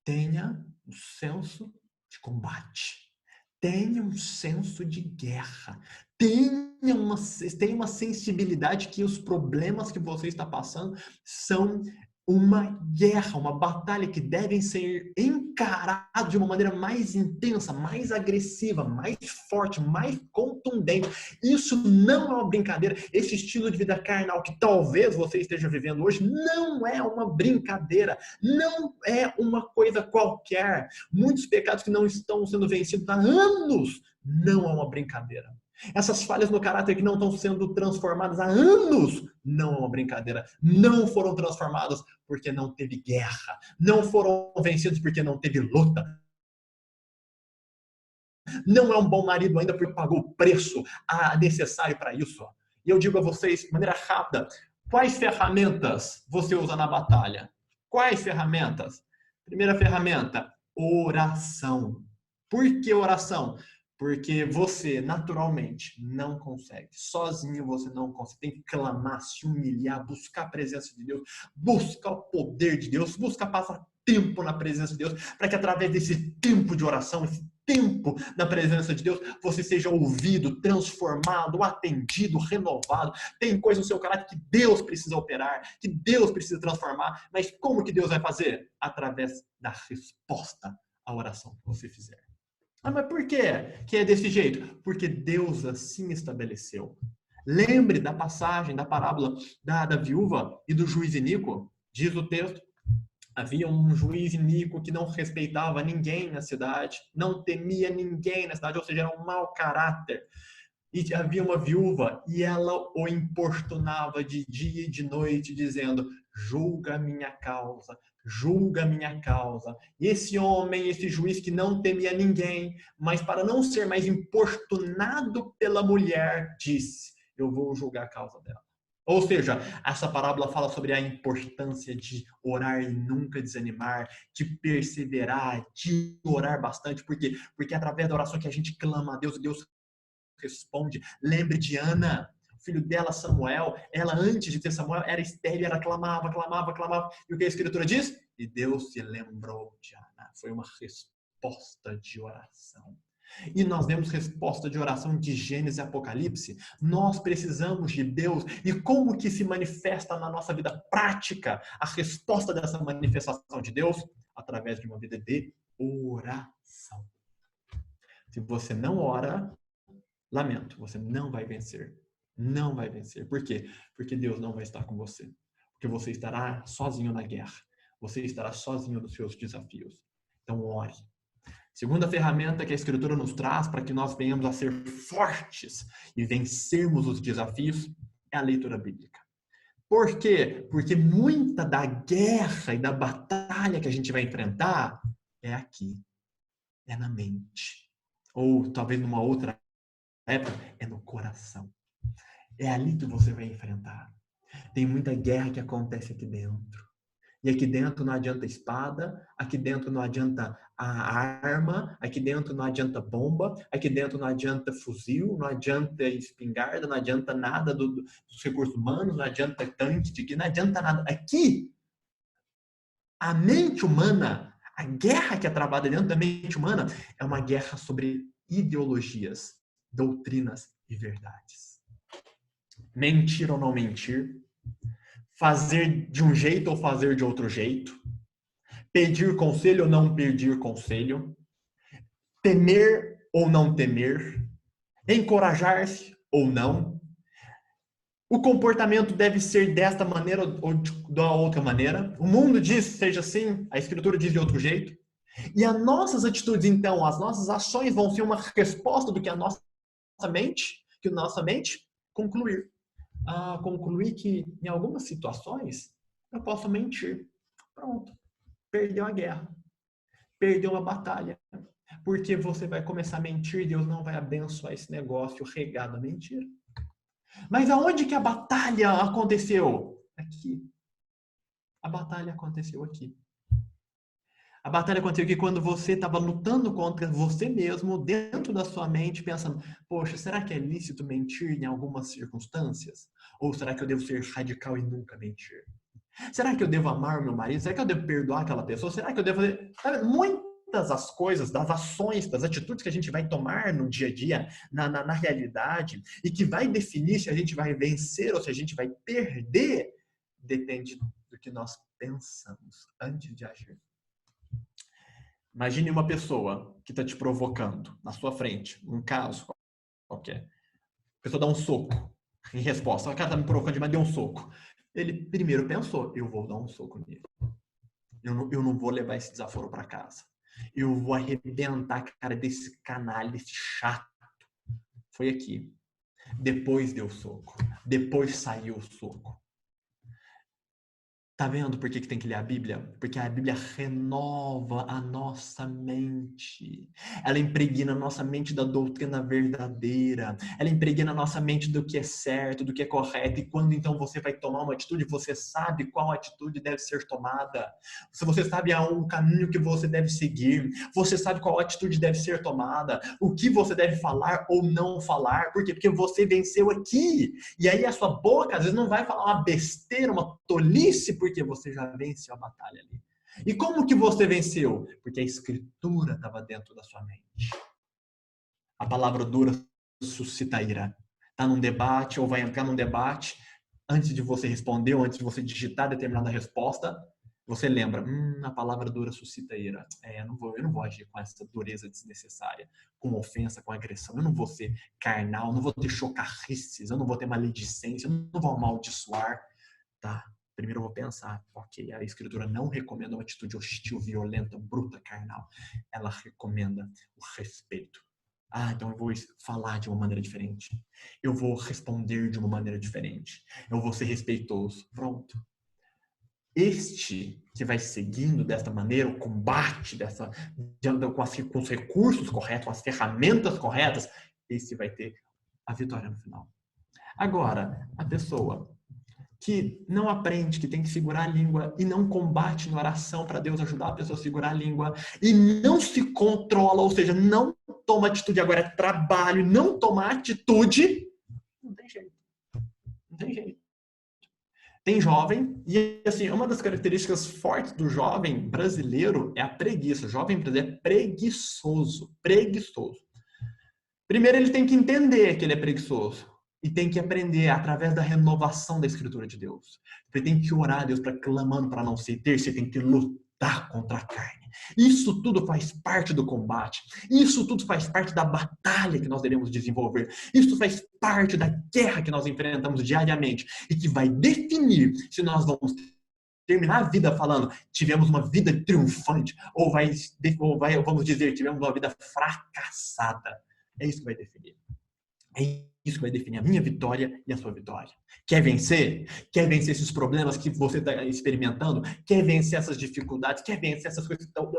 tenha um senso de combate. Tenha um senso de guerra. Tenha uma sensibilidade que os problemas que você está passando são uma guerra, uma batalha que devem ser encarados de uma maneira mais intensa, mais agressiva, mais forte, mais contundente. Isso não é uma brincadeira. Esse estilo de vida carnal que talvez você esteja vivendo hoje não é uma brincadeira, não é uma coisa qualquer. Muitos pecados que não estão sendo vencidos há anos não é uma brincadeira. Essas falhas no caráter que não estão sendo transformadas há anos não é uma brincadeira. Não foram transformadas porque não teve guerra. Não foram vencidos porque não teve luta. Não é um bom marido ainda porque pagou o preço necessário para isso. E eu digo a vocês, de maneira rápida, quais ferramentas você usa na batalha? Quais ferramentas? Primeira ferramenta, oração. Por que oração? Porque você, naturalmente, não consegue. Sozinho você não consegue. Tem que clamar, se humilhar, buscar a presença de Deus, buscar o poder de Deus, buscar passar tempo na presença de Deus, para que através desse tempo de oração, esse tempo na presença de Deus, você seja ouvido, transformado, atendido, renovado. Tem coisa no seu caráter que Deus precisa operar, que Deus precisa transformar, mas como que Deus vai fazer? Através da resposta à oração que você fizer. Mas por quê que é desse jeito? Porque Deus assim estabeleceu. Lembre da passagem, da parábola da viúva e do juiz iníquo. Diz o texto, havia um juiz iníquo que não respeitava ninguém na cidade, não temia ninguém na cidade, ou seja, era um mau caráter. E havia uma viúva e ela o importunava de dia e de noite, dizendo, julga a minha causa, julga a minha causa. E esse homem, esse juiz que não temia ninguém, mas para não ser mais importunado pela mulher, disse, eu vou julgar a causa dela. Ou seja, essa parábola fala sobre a importância de orar e nunca desanimar, de perseverar, de orar bastante. Por quê? Porque é através da oração que a gente clama a Deus, e Deus responde. Lembre de Ana, o filho dela, Samuel. Ela, antes de ter Samuel, era estéril, ela clamava. E o que a Escritura diz? E Deus se lembrou de Ana. Foi uma resposta de oração. E nós vemos resposta de oração de Gênesis e Apocalipse. Nós precisamos de Deus. E como que se manifesta na nossa vida prática a resposta dessa manifestação de Deus? Através de uma vida de oração. Se você não ora, lamento, você não vai vencer. Não vai vencer. Por quê? Porque Deus não vai estar com você. Porque você estará sozinho na guerra. Você estará sozinho nos seus desafios. Então, ore. Segunda ferramenta que a Escritura nos traz para que nós venhamos a ser fortes e vencermos os desafios é a leitura bíblica. Por quê? Porque muita da guerra e da batalha que a gente vai enfrentar é aqui. É na mente. Ou talvez numa outra época, é no coração. É ali que você vai enfrentar. Tem muita guerra que acontece aqui dentro. E aqui dentro não adianta espada, aqui dentro não adianta a arma, aqui dentro não adianta bomba, aqui dentro não adianta fuzil, não adianta espingarda, não adianta nada dos recursos humanos, não adianta tanque, não adianta nada. Aqui, a mente humana, a guerra que é travada dentro da mente humana é uma guerra sobre ideologias, doutrinas e verdades. Mentir ou não mentir, fazer de um jeito ou fazer de outro jeito, pedir conselho ou não pedir conselho, temer ou não temer, encorajar-se ou não. O comportamento deve ser desta maneira ou da outra maneira. O mundo diz seja assim, a Escritura diz de outro jeito. E as nossas atitudes, então, as nossas ações vão ser uma resposta do que a nossa mente concluir. Concluir que em algumas situações eu posso mentir. Pronto. Perdeu a guerra. Perdeu a batalha. Porque você vai começar a mentir, Deus não vai abençoar esse negócio regado a mentira. Mas aonde que a batalha aconteceu? Aqui. A batalha aconteceu aqui. A batalha aconteceu aqui quando você estava lutando contra você mesmo, dentro da sua mente, pensando, poxa, será que é lícito mentir em algumas circunstâncias? Ou será que eu devo ser radical e nunca mentir? Será que eu devo amar o meu marido? Será que eu devo perdoar aquela pessoa? Será que eu devo... Sabe, muitas das coisas, das ações, das atitudes que a gente vai tomar no dia a dia, na realidade, e que vai definir se a gente vai vencer ou se a gente vai perder, depende do que nós pensamos antes de agir. Imagine uma pessoa que está te provocando na sua frente, um caso qualquer. A pessoa dá um soco em resposta. O cara está me provocando demais, deu um soco. Ele primeiro pensou, eu vou dar um soco nele. Eu não vou levar esse desaforo para casa. Eu vou arrebentar a cara desse canalha, desse chato. Foi aqui. Depois deu soco. Depois saiu o soco. Tá vendo por que tem que ler a Bíblia? Porque a Bíblia renova a nossa mente. Ela impregna a nossa mente da doutrina verdadeira. Ela impregna a nossa mente do que é certo, do que é correto. E quando então você vai tomar uma atitude, você sabe qual atitude deve ser tomada. Se você sabe um caminho que você deve seguir. Você sabe qual atitude deve ser tomada. O que você deve falar ou não falar. Por quê? Porque você venceu aqui. E aí a sua boca às vezes não vai falar uma besteira, uma tolice, porque você já venceu a batalha ali. E como que você venceu? Porque a Escritura estava dentro da sua mente. A palavra dura suscita ira. Está num debate ou vai entrar num debate, antes de você responder ou antes de você digitar determinada resposta, você lembra, a palavra dura suscita ira. Eu não vou agir com essa dureza desnecessária, com ofensa, com agressão. Eu não vou ser carnal, não vou ter chocarrices, eu não vou ter maledicência, eu não vou amaldiçoar. Tá, primeiro eu vou pensar, ok, a Escritura não recomenda uma atitude hostil, violenta, bruta, carnal. Ela recomenda o respeito. Então eu vou falar de uma maneira diferente. Eu vou responder de uma maneira diferente. Eu vou ser respeitoso. Pronto. Este que vai seguindo desta maneira, o combate com os recursos corretos, com as ferramentas corretas, esse vai ter a vitória no final. Agora, a pessoa que não aprende, que tem que segurar a língua e não combate na oração para Deus ajudar a pessoa a segurar a língua e não se controla, ou seja, não toma atitude, agora é trabalho, não tomar atitude, não tem jeito. Não tem jeito. Tem jovem, e assim, uma das características fortes do jovem brasileiro é a preguiça. O jovem brasileiro é preguiçoso, preguiçoso. Primeiro ele tem que entender que ele é preguiçoso. E tem que aprender através da renovação da Escritura de Deus. Você tem que orar a Deus para clamando para não se ter, você tem que lutar contra a carne. Isso tudo faz parte do combate. Isso tudo faz parte da batalha que nós devemos desenvolver. Isso faz parte da guerra que nós enfrentamos diariamente e que vai definir se nós vamos terminar a vida falando tivemos uma vida triunfante ou vamos dizer, tivemos uma vida fracassada. É isso que vai definir. É isso que vai definir a minha vitória e a sua vitória. Quer vencer? Quer vencer esses problemas que você está experimentando? Quer vencer essas dificuldades? Quer vencer essas coisas que estão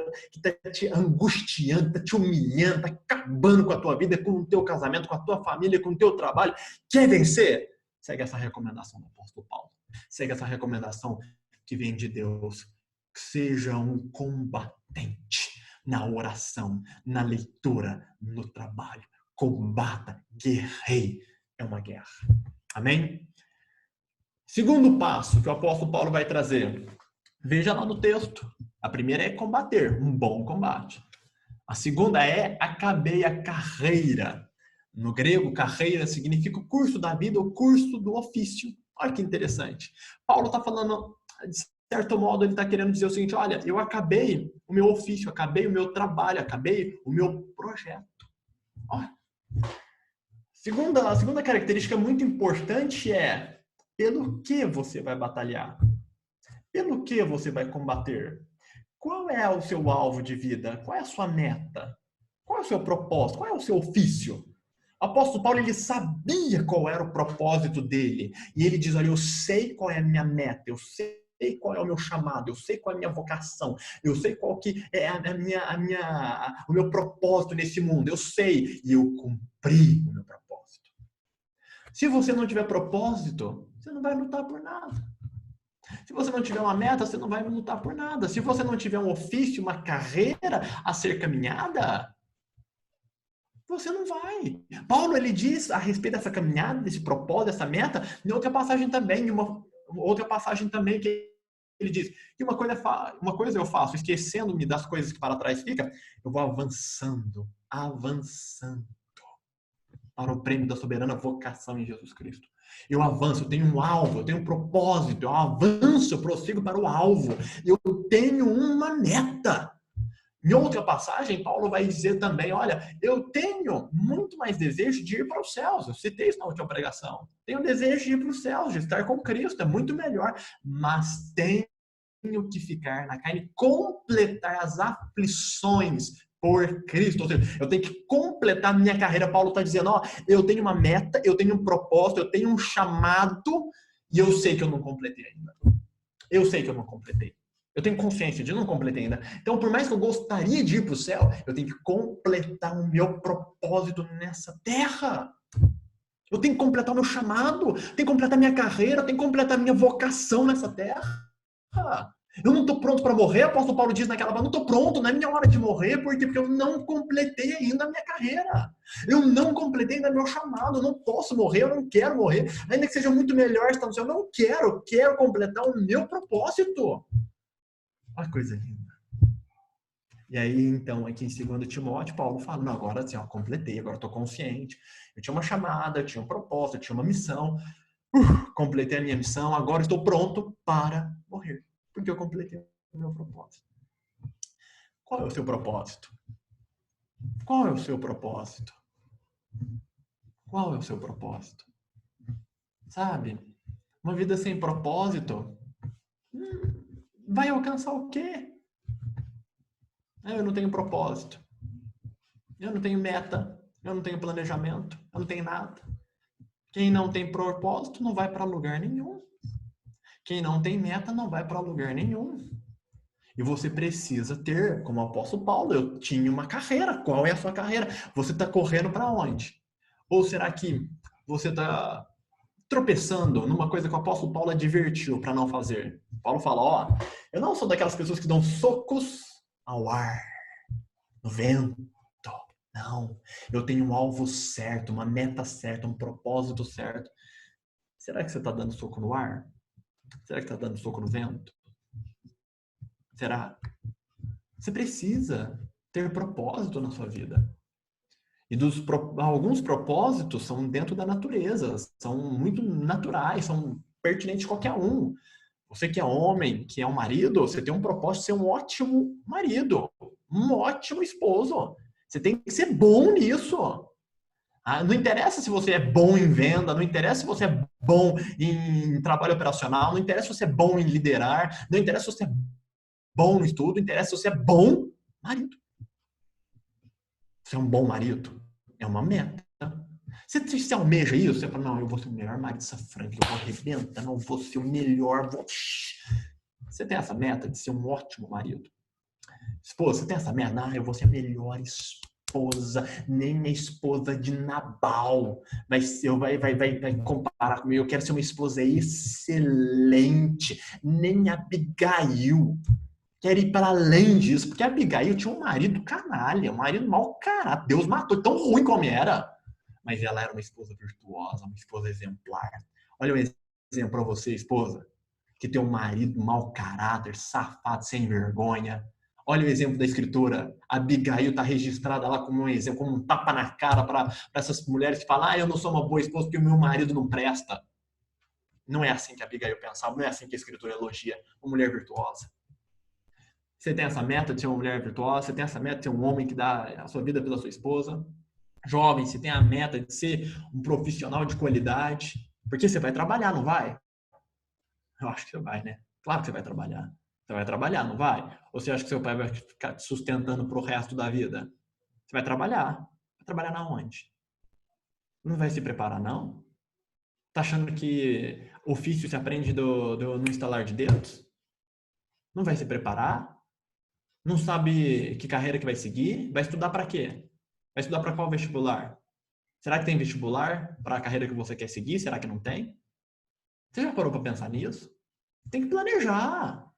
te angustiando, está te humilhando, está acabando com a tua vida, com o teu casamento, com a tua família, com o teu trabalho? Quer vencer? Segue essa recomendação do apóstolo Paulo. Segue essa recomendação que vem de Deus. Seja um combatente na oração, na leitura, no trabalho. Combata, guerreie. É uma guerra. Amém? Segundo passo que o apóstolo Paulo vai trazer. Veja lá no texto. A primeira é combater, um bom combate. A segunda é acabei a carreira. No grego, carreira significa o curso da vida, o curso do ofício. Olha que interessante. Paulo está falando, de certo modo, ele está querendo dizer o seguinte: olha, eu acabei o meu ofício, acabei o meu trabalho, acabei o meu projeto. Olha. A segunda característica muito importante é pelo que você vai batalhar. Pelo que você vai combater. Qual é o seu alvo de vida? Qual é a sua meta? Qual é o seu propósito? Qual é o seu ofício? O apóstolo Paulo, ele sabia qual era o propósito dele. E ele diz, olha, eu sei qual é a minha meta, eu sei qual é o meu chamado, eu sei qual é a minha vocação, eu sei qual que é o meu propósito nesse mundo, eu sei, e eu cumpri o meu propósito. Se você não tiver propósito, você não vai lutar por nada. Se você não tiver uma meta, você não vai lutar por nada. Se você não tiver um ofício, uma carreira a ser caminhada, você não vai. Paulo, ele diz a respeito dessa caminhada, desse propósito, dessa meta, em outra passagem também, que ele diz que uma coisa eu faço, esquecendo-me das coisas que para trás fica, eu vou avançando para o prêmio da soberana vocação em Jesus Cristo. Eu avanço, eu tenho um alvo, eu tenho um propósito, eu avanço, eu prossigo para o alvo. Eu tenho uma meta. Em outra passagem, Paulo vai dizer também, olha, eu tenho muito mais desejo de ir para os céus. Eu citei isso na última pregação. Tenho desejo de ir para os céus, de estar com Cristo, é muito melhor. Mas tenho que ficar na carne, completar as aflições por Cristo. Ou seja, eu tenho que completar minha carreira. Paulo está dizendo, ó, eu tenho uma meta, eu tenho um propósito, eu tenho um chamado e eu sei que eu não completei ainda. Eu sei que eu não completei. Eu tenho consciência de não completei ainda. Então, por mais que eu gostaria de ir para o céu, eu tenho que completar o meu propósito nessa terra. Eu tenho que completar o meu chamado, tenho que completar a minha carreira, tenho que completar a minha vocação nessa terra. Eu não estou pronto para morrer, o apóstolo Paulo diz naquela não estou pronto, não é minha hora de morrer, porque eu não completei ainda a minha carreira. Eu não completei ainda meu chamado, eu não posso morrer, eu não quero morrer, ainda que seja muito melhor estar no céu, eu não quero completar o meu propósito. Olha que coisa linda. E aí, então, aqui em 2 Timóteo, Paulo fala, não, agora assim, ó, completei, agora estou consciente, eu tinha uma chamada, eu tinha um propósito, eu tinha uma missão, completei a minha missão, agora estou pronto para morrer, porque eu completei o meu propósito. Qual é o seu propósito? Qual é o seu propósito? Qual é o seu propósito? Sabe? Uma vida sem propósito vai alcançar o quê? Eu não tenho propósito. Eu não tenho meta. Eu não tenho planejamento. Eu não tenho nada. Quem não tem propósito não vai para lugar nenhum. Quem não tem meta não vai para lugar nenhum. E você precisa ter, como o apóstolo Paulo, eu tinha uma carreira. Qual é a sua carreira? Você está correndo para onde? Ou será que você está tropeçando numa coisa que o apóstolo Paulo advertiu para não fazer? Paulo fala, ó, eu não sou daquelas pessoas que dão socos ao ar, no vento. Não, eu tenho um alvo certo, uma meta certa, um propósito certo. Será que você está dando soco no ar? Será que está dando soco no vento? Será? Você precisa ter propósito na sua vida. E alguns propósitos são dentro da natureza, são muito naturais, são pertinentes a qualquer um. Você que é homem, que é um marido, você tem um propósito de ser um ótimo marido, um ótimo esposo. Você tem que ser bom nisso. Não interessa se você é bom em venda, não interessa se você é bom em trabalho operacional, não interessa se você é bom em liderar, não interessa se você é bom no estudo, interessa se você é bom marido. Você é um bom marido? É uma meta. Você almeja isso? Você fala, não, eu vou ser o melhor marido dessa franquia, eu vou arrebentar, não, eu vou ser o melhor. Você tem essa meta de ser um ótimo marido? Esposa, você tem essa meta? Eu vou ser a melhor esposa. nem a esposa de Nabal vai comparar comigo. Eu quero ser uma esposa excelente, nem Abigail. Quero ir para além disso, porque a Abigail tinha um marido canalha, um marido mau caráter. Deus matou, tão ruim como era. Mas ela era uma esposa virtuosa, uma esposa exemplar. Olha um exemplo para você, esposa, que tem um marido mau caráter, safado, sem vergonha. Olha o exemplo da escritura. A Abigail está registrada lá como um exemplo, como um tapa na cara para essas mulheres que falam: eu não sou uma boa esposa porque o meu marido não presta. Não é assim que a Abigail pensava, não é assim que a escritura elogia uma mulher virtuosa. Você tem essa meta de ser uma mulher virtuosa, você tem essa meta de ser um homem que dá a sua vida pela sua esposa. Jovem, você tem a meta de ser um profissional de qualidade, porque você vai trabalhar, não vai? Eu acho que você vai, né? Claro que você vai trabalhar. Você vai trabalhar, não vai? Ou você acha que seu pai vai ficar te sustentando pro resto da vida? Você vai trabalhar. Vai trabalhar na onde? Não vai se preparar, não? Tá achando que ofício se aprende no instalar de dedos? Não vai se preparar? Não sabe que carreira que vai seguir? Vai estudar para quê? Vai estudar para qual vestibular? Será que tem vestibular para a carreira que você quer seguir? Será que não tem? Você já parou para pensar nisso? Tem que planejar.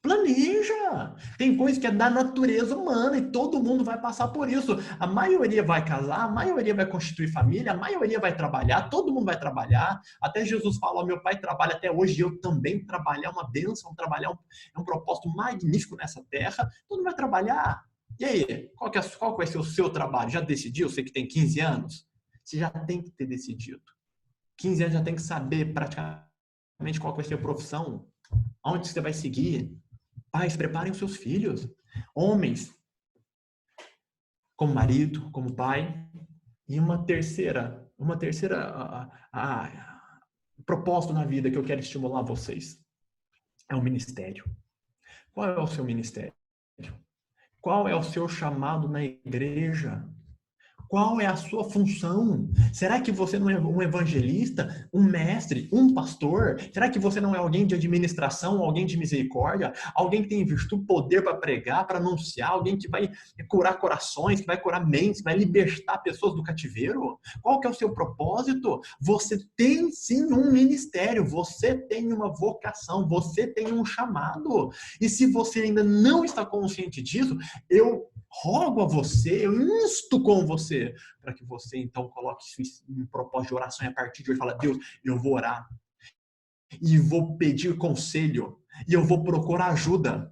Planeja! Tem coisa que é da natureza humana e todo mundo vai passar por isso. A maioria vai casar, a maioria vai constituir família, a maioria vai trabalhar, todo mundo vai trabalhar. Até Jesus fala: meu pai trabalha até hoje, eu também trabalhar é uma bênção, trabalhar é um propósito magnífico nessa terra. Todo mundo vai trabalhar. E aí, qual vai ser o seu trabalho? Já decidiu? Você que tem 15 anos? Você já tem que ter decidido. 15 anos já tem que saber praticamente qual vai ser a profissão, aonde você vai seguir. Pais, preparem os seus filhos. Homens, como marido, como pai. E propósito na vida que eu quero estimular vocês é o ministério. Qual é o seu ministério? Qual é o seu chamado na igreja? Qual é a sua função? Será que você não é um evangelista, um mestre, um pastor? Será que você não é alguém de administração, alguém de misericórdia? Alguém que tem virtude, poder para pregar, para anunciar? Alguém que vai curar corações, que vai curar mentes, vai libertar pessoas do cativeiro? Qual que é o seu propósito? Você tem sim um ministério, você tem uma vocação, você tem um chamado. E se você ainda não está consciente disso, eu rogo a você, eu insto com você, para que você então coloque isso em propósito de oração e a partir de hoje fala: Deus, eu vou orar e vou pedir conselho e eu vou procurar ajuda,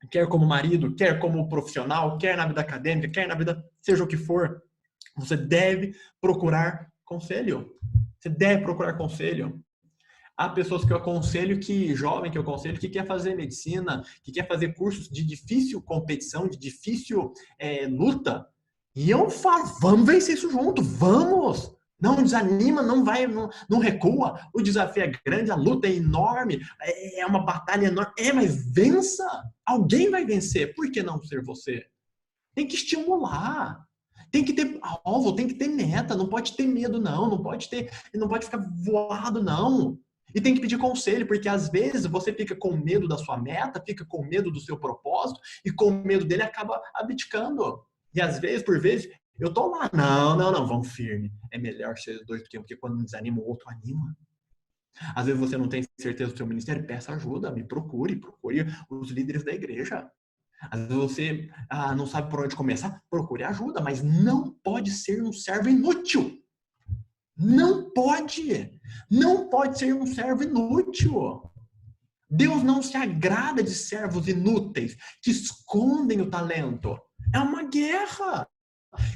quer como marido, quer como profissional, quer na vida acadêmica, quer na vida seja o que for. Você deve procurar conselho. Você deve procurar conselho. Há pessoas que eu aconselho, jovem que eu aconselho, que quer fazer medicina, que quer fazer cursos de difícil competição, de difícil luta. E eu falo: vamos vencer isso junto, vamos! Não desanima, não recua. O desafio é grande, a luta é enorme, é uma batalha enorme. Mas vença! Alguém vai vencer. Por que não ser você? Tem que estimular. Tem que ter alvo, tem que ter meta, não pode ter medo, não pode ficar voado, não. E tem que pedir conselho, porque às vezes você fica com medo da sua meta, fica com medo do seu propósito, e com medo dele acaba abdicando. E às vezes, por vezes, eu tô lá, não, vamos firme. É melhor ser dois, porque quando um desanima, o outro anima. Às vezes você não tem certeza do seu ministério, peça ajuda, procure os líderes da igreja. Às vezes você não sabe por onde começar, procure ajuda, mas não pode ser um servo inútil. Não pode! Não pode ser um servo inútil. Deus não se agrada de servos inúteis que escondem o talento. É uma guerra.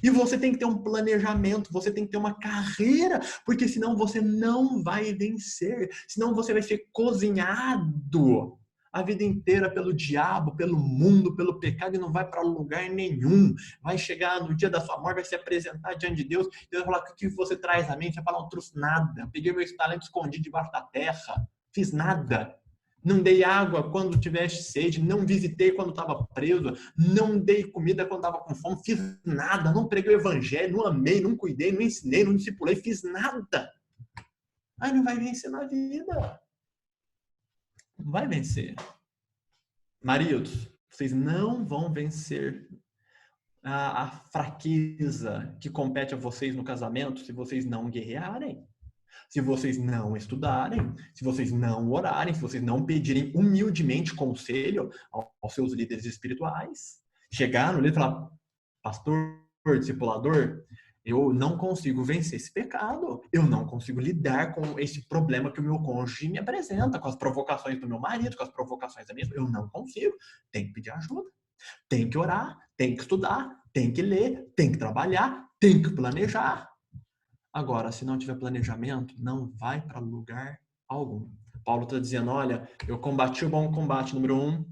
E você tem que ter um planejamento, você tem que ter uma carreira, porque senão você não vai vencer. Senão você vai ser cozinhado a vida inteira pelo diabo, pelo mundo, pelo pecado e não vai para lugar nenhum. Vai chegar no dia da sua morte, vai se apresentar diante de Deus. Deus vai falar: o que você traz a mim? Você vai falar: não trouxe nada. Peguei meu talento escondido debaixo da terra. Fiz nada. Não dei água quando tivesse sede, não visitei quando estava preso, não dei comida quando estava com fome, fiz nada, não preguei o evangelho, não amei, não cuidei, não ensinei, não discipulei, fiz nada. Aí não vai vencer na vida. Não vai vencer. Maridos, vocês não vão vencer a fraqueza que compete a vocês no casamento se vocês não guerrearem, se vocês não estudarem, se vocês não orarem, se vocês não pedirem humildemente conselho aos seus líderes espirituais. Chegar no líder e falar, pastor, discipulador, eu não consigo vencer esse pecado, eu não consigo lidar com esse problema que o meu cônjuge me apresenta, com as provocações do meu marido, com as provocações da minha esposa, eu não consigo, tem que pedir ajuda. Tem que orar, tem que estudar, tem que ler, tem que trabalhar, tem que planejar. Agora, se não tiver planejamento, não vai para lugar algum. Paulo está dizendo, olha, eu combati o bom combate, número 1,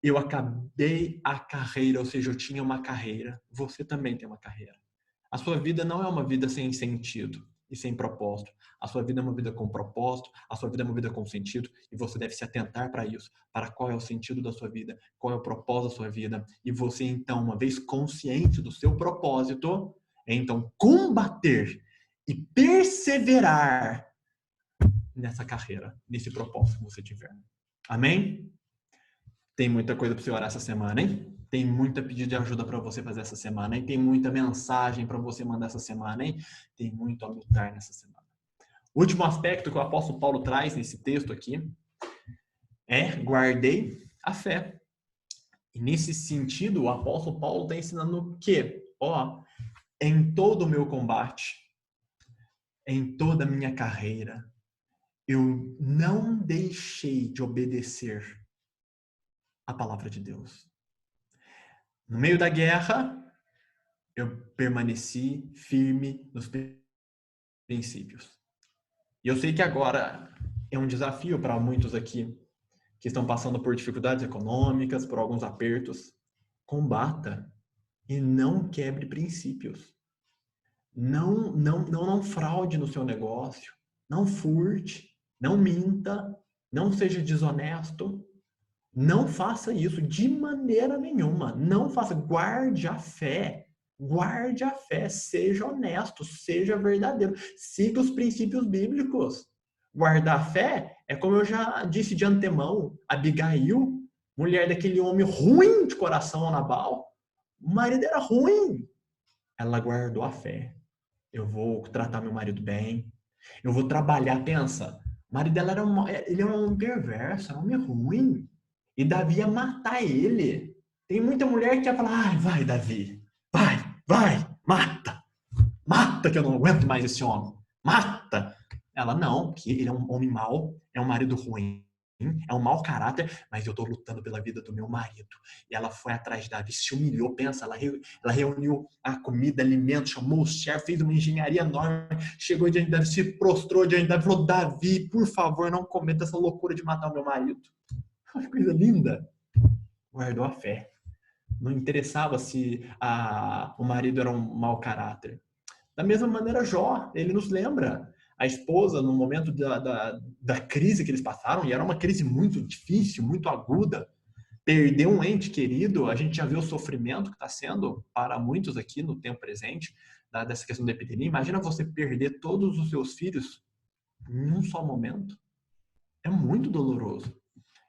eu acabei a carreira, ou seja, eu tinha uma carreira. Você também tem uma carreira. A sua vida não é uma vida sem sentido e sem propósito. A sua vida é uma vida com propósito, a sua vida é uma vida com sentido, e você deve se atentar para isso, para qual é o sentido da sua vida, qual é o propósito da sua vida. E você, então, uma vez consciente do seu propósito, então combater e perseverar nessa carreira, nesse propósito que você tiver. Amém? Tem muita coisa para você orar essa semana, hein? Tem muita pedido de ajuda para você fazer essa semana, hein? Tem muita mensagem para você mandar essa semana, hein? Tem muito a lutar nessa semana. O último aspecto que o apóstolo Paulo traz nesse texto aqui é guardei a fé. E nesse sentido, o apóstolo Paulo está ensinando o quê? Ó, em todo o meu combate, em toda a minha carreira, eu não deixei de obedecer a palavra de Deus. No meio da guerra, eu permaneci firme nos princípios. E eu sei que agora é um desafio para muitos aqui que estão passando por dificuldades econômicas, por alguns apertos. Combata e não quebre princípios. Não fraude no seu negócio. Não furte, não minta, não seja desonesto. Não faça isso de maneira nenhuma. Não faça. Guarde a fé. Guarde a fé. Seja honesto. Seja verdadeiro. Siga os princípios bíblicos. Guardar a fé é como eu já disse de antemão. Abigail, mulher daquele homem ruim de coração, Nabal. O marido era ruim. Ela guardou a fé. Eu vou tratar meu marido bem. Eu vou trabalhar. Pensa. O marido dela ele era um homem perverso, era um homem ruim. E Davi ia matar ele. Tem muita mulher que ia falar, ai, vai, Davi, vai, mata, mata que eu não aguento mais esse homem, mata. Ela, não, que ele é um homem mau, é um marido ruim, é um mau caráter, mas eu tô lutando pela vida do meu marido. E ela foi atrás de Davi, se humilhou, pensa, ela reuniu a comida, alimentos, chamou o chefe, fez uma engenharia enorme, chegou diante de Davi, se prostrou diante de Davi, falou, Davi, por favor, não cometa essa loucura de matar o meu marido. Olha que coisa linda. Guardou a fé. Não interessava se o marido era um mau caráter. Da mesma maneira, Jó, ele nos lembra. A esposa, no momento da crise que eles passaram, e era uma crise muito difícil, muito aguda, perdeu um ente querido, a gente já vê o sofrimento que está sendo para muitos aqui no tempo presente, dessa questão da epidemia. Imagina você perder todos os seus filhos em um só momento. É muito doloroso.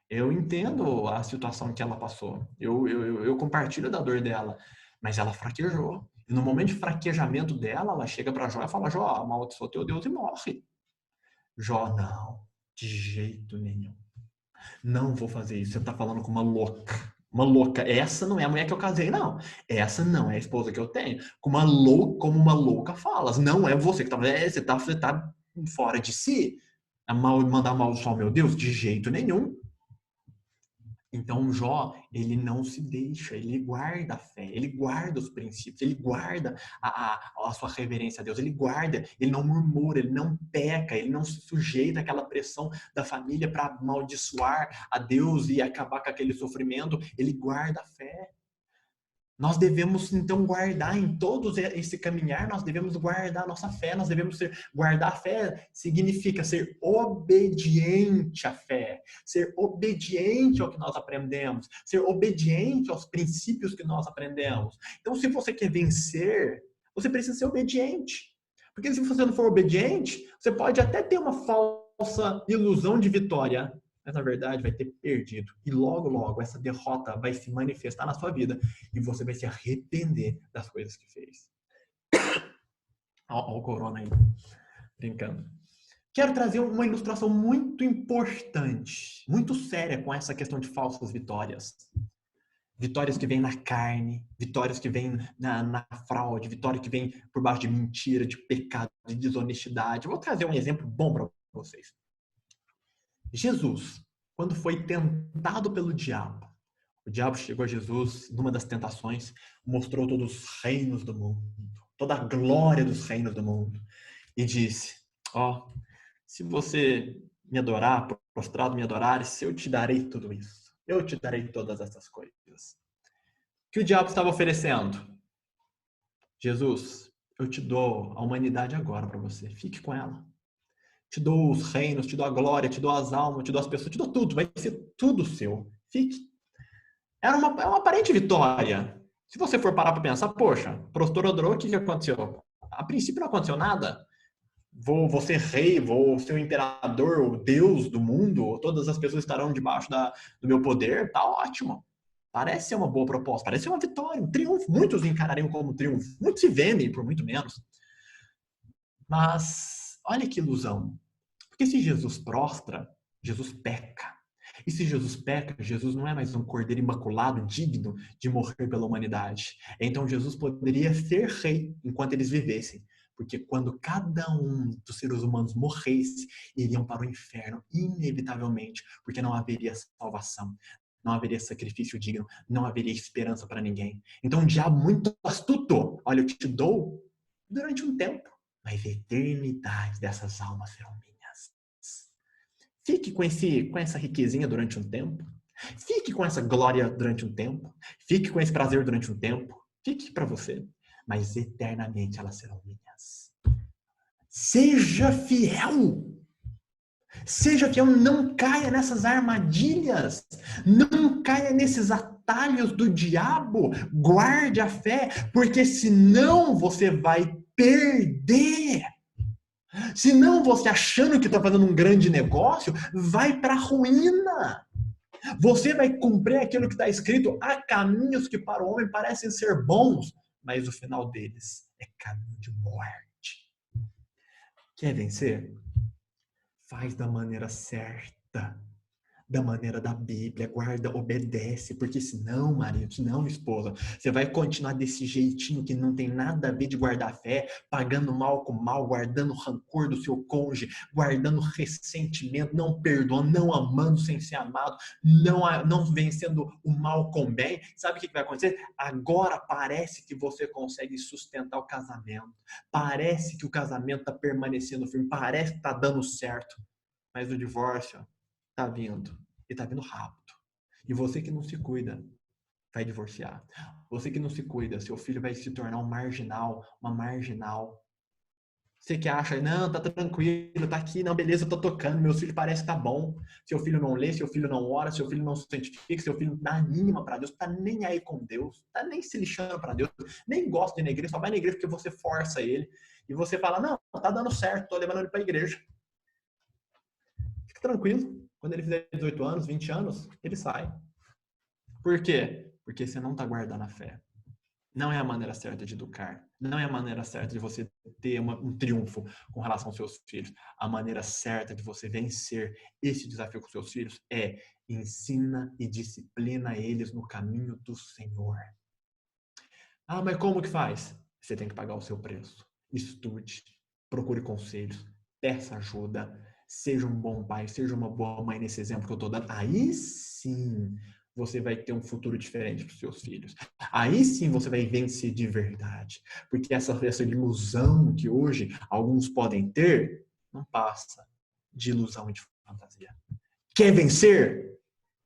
Eu entendo a situação que ela passou. Eu compartilho da dor dela. Mas ela fraquejou. E no momento de fraquejamento dela, ela chega para Jó e fala, Jó, amaldiçoa teu Deus e morre. Jó, não. De jeito nenhum. Não vou fazer isso. Você está falando com uma louca. Uma louca. Essa não é a mulher que eu casei, não. Essa não é a esposa que eu tenho. Como uma louca falas. Não é você que está... Você tá fora de si. Mandar amaldiçoar o meu Deus? De jeito nenhum. Então, Jó, ele não se deixa, ele guarda a fé, ele guarda os princípios, ele guarda a sua reverência a Deus, ele guarda, ele não murmura, ele não peca, ele não se sujeita àquela pressão da família para amaldiçoar a Deus e acabar com aquele sofrimento, ele guarda a fé. Nós devemos, então, guardar em todo esse caminhar, nós devemos guardar a nossa fé, nós devemos guardar a fé significa ser obediente à fé, ser obediente ao que nós aprendemos, ser obediente aos princípios que nós aprendemos. Então, se você quer vencer, você precisa ser obediente. Porque se você não for obediente, você pode até ter uma falsa ilusão de vitória, mas na verdade vai ter perdido. E logo, logo, essa derrota vai se manifestar na sua vida e você vai se arrepender das coisas que fez. Olha o corona aí, brincando. Quero trazer uma ilustração muito importante, muito séria com essa questão de falsas vitórias. Vitórias que vêm na carne, vitórias que vêm na fraude, vitórias que vêm por baixo de mentira, de pecado, de desonestidade. Eu vou trazer um exemplo bom para vocês. Jesus, quando foi tentado pelo diabo, o diabo chegou a Jesus numa das tentações, mostrou todos os reinos do mundo, toda a glória dos reinos do mundo, e disse: ó, se você me adorar, prostrado me adorares, eu te darei tudo isso. Eu te darei todas essas coisas. O que o diabo estava oferecendo? Jesus, eu te dou a humanidade agora para você. Fique com ela. Te dou os reinos, te dou a glória, te dou as almas, te dou as pessoas, te dou tudo. Vai ser tudo seu. Fique. É uma aparente vitória. Se você for parar para pensar, poxa, prostrou, adorou, o que aconteceu? A princípio não aconteceu nada. Vou ser rei, vou ser o imperador, o Deus do mundo, todas as pessoas estarão debaixo do meu poder, tá ótimo. Parece ser uma boa proposta, parece ser uma vitória, um triunfo. Muitos encarariam como triunfo, muitos se vendem por muito menos. Mas olha que ilusão. Porque se Jesus prostra, Jesus peca. E se Jesus peca, Jesus não é mais um cordeiro imaculado, digno de morrer pela humanidade. Então Jesus poderia ser rei enquanto eles vivessem. Porque quando cada um dos seres humanos morresse, iriam para o inferno, inevitavelmente, porque não haveria salvação, não haveria sacrifício digno, não haveria esperança para ninguém. Então o diabo, muito astuto, olha, eu te dou durante um tempo, mas a eternidade dessas almas serão minhas. Fique com essa riquezinha durante um tempo. Fique com essa glória durante um tempo. Fique com esse prazer durante um tempo. Fique para você. Mas eternamente elas serão minhas. Seja fiel. Seja fiel, não caia nessas armadilhas. Não caia nesses atalhos do diabo. Guarde a fé, porque senão você vai perder. Senão você, achando que está fazendo um grande negócio, vai para a ruína. Você vai cumprir aquilo que está escrito: há caminhos que para o homem parecem ser bons, mas o final deles é caminho de morte. Quer vencer? Faz da maneira certa, da maneira da Bíblia, guarda, obedece, porque senão, marido, senão, esposa, você vai continuar desse jeitinho que não tem nada a ver de guardar fé, pagando mal com mal, guardando rancor do seu cônjuge, guardando ressentimento, não perdoando, não amando sem ser amado, não vencendo o mal com bem. Sabe o que vai acontecer? Agora parece que você consegue sustentar o casamento, parece que o casamento está permanecendo firme, parece que está dando certo, mas o divórcio tá vindo. E tá vindo rápido. E você que não se cuida, vai divorciar. Você que não se cuida, seu filho vai se tornar um marginal, uma marginal. Você que acha, não, tá tranquilo, tá aqui, não, beleza, eu tô tocando, meu filho parece que tá bom. Seu filho não lê, seu filho não ora, seu filho não se santifica, seu filho não dá a mínima pra Deus, tá nem aí com Deus, tá nem se lixando pra Deus, nem gosta de ir na igreja, só vai na igreja porque você força ele. E você fala, não, tá dando certo, tô levando ele pra igreja. Fica tranquilo. Quando ele fizer 18 anos, 20 anos, ele sai. Por quê? Porque você não está guardando a fé. Não é a maneira certa de educar. Não é a maneira certa de você ter um triunfo com relação aos seus filhos. A maneira certa de você vencer esse desafio com seus filhos é ensina e disciplina eles no caminho do Senhor. Ah, mas como que faz? Você tem que pagar o seu preço. Estude, procure conselhos, peça ajuda, seja um bom pai, seja uma boa mãe nesse exemplo que eu estou dando. Aí sim você vai ter um futuro diferente para os seus filhos. Aí sim você vai vencer de verdade. Porque essa ilusão que hoje alguns podem ter, não passa de ilusão e de fantasia. Quer vencer?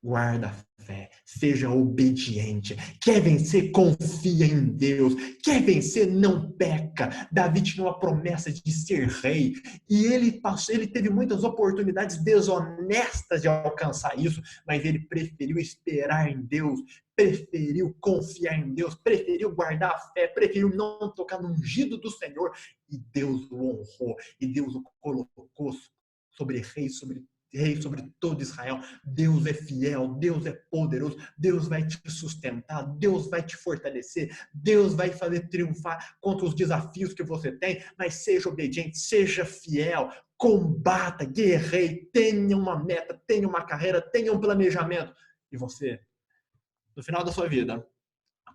Guarda a fé, seja obediente. Quer vencer? Confia em Deus. Quer vencer? Não peca. Davi tinha uma promessa de ser rei e ele teve muitas oportunidades desonestas de alcançar isso, mas ele preferiu esperar em Deus, preferiu confiar em Deus, preferiu guardar a fé, preferiu não tocar no ungido do Senhor, e Deus o honrou, e Deus o colocou sobre rei, sobre rei sobre todo Israel. Deus é fiel, Deus é poderoso, Deus vai te sustentar, Deus vai te fortalecer, Deus vai fazer triunfar contra os desafios que você tem, mas seja obediente, seja fiel, combata, guerreie, tenha uma meta, tenha uma carreira, tenha um planejamento. E você, no final da sua vida,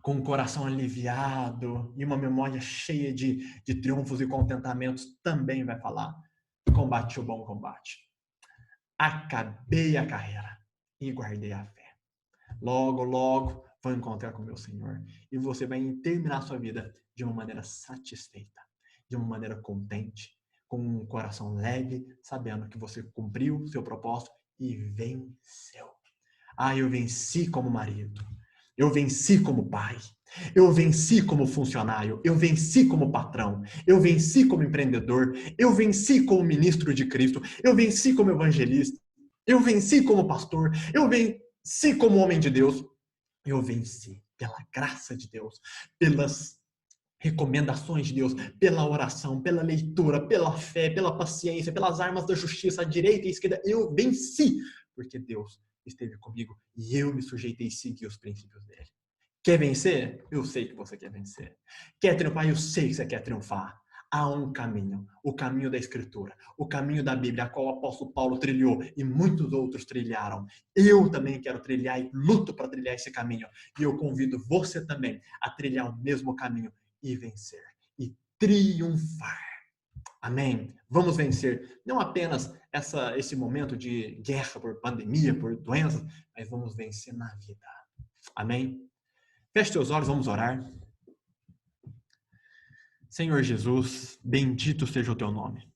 com o coração aliviado e uma memória cheia de triunfos e contentamentos, também vai falar: combati o bom combate, acabei a carreira e guardei a fé. Logo, logo vou encontrar com meu Senhor e você vai terminar a sua vida de uma maneira satisfeita, de uma maneira contente, com um coração leve, sabendo que você cumpriu o seu propósito e venceu. Eu venci como marido, eu venci como pai, eu venci como funcionário, eu venci como patrão, eu venci como empreendedor, eu venci como ministro de Cristo, eu venci como evangelista, eu venci como pastor, eu venci como homem de Deus, eu venci pela graça de Deus, pelas recomendações de Deus, pela oração, pela leitura, pela fé, pela paciência, pelas armas da justiça, à direita e à esquerda, eu venci, porque Deus esteve comigo e eu me sujeitei e segui os princípios dele. Quer vencer? Eu sei que você quer vencer. Quer triunfar? Eu sei que você quer triunfar. Há um caminho, o caminho da Escritura, o caminho da Bíblia, a qual o apóstolo Paulo trilhou e muitos outros trilharam. Eu também quero trilhar e luto para trilhar esse caminho. E eu convido você também a trilhar o mesmo caminho e vencer, e triunfar. Amém? Vamos vencer não apenas esse momento de guerra por pandemia, por doenças, mas vamos vencer na vida. Amém? Feche teus olhos, vamos orar. Senhor Jesus, bendito seja o teu nome.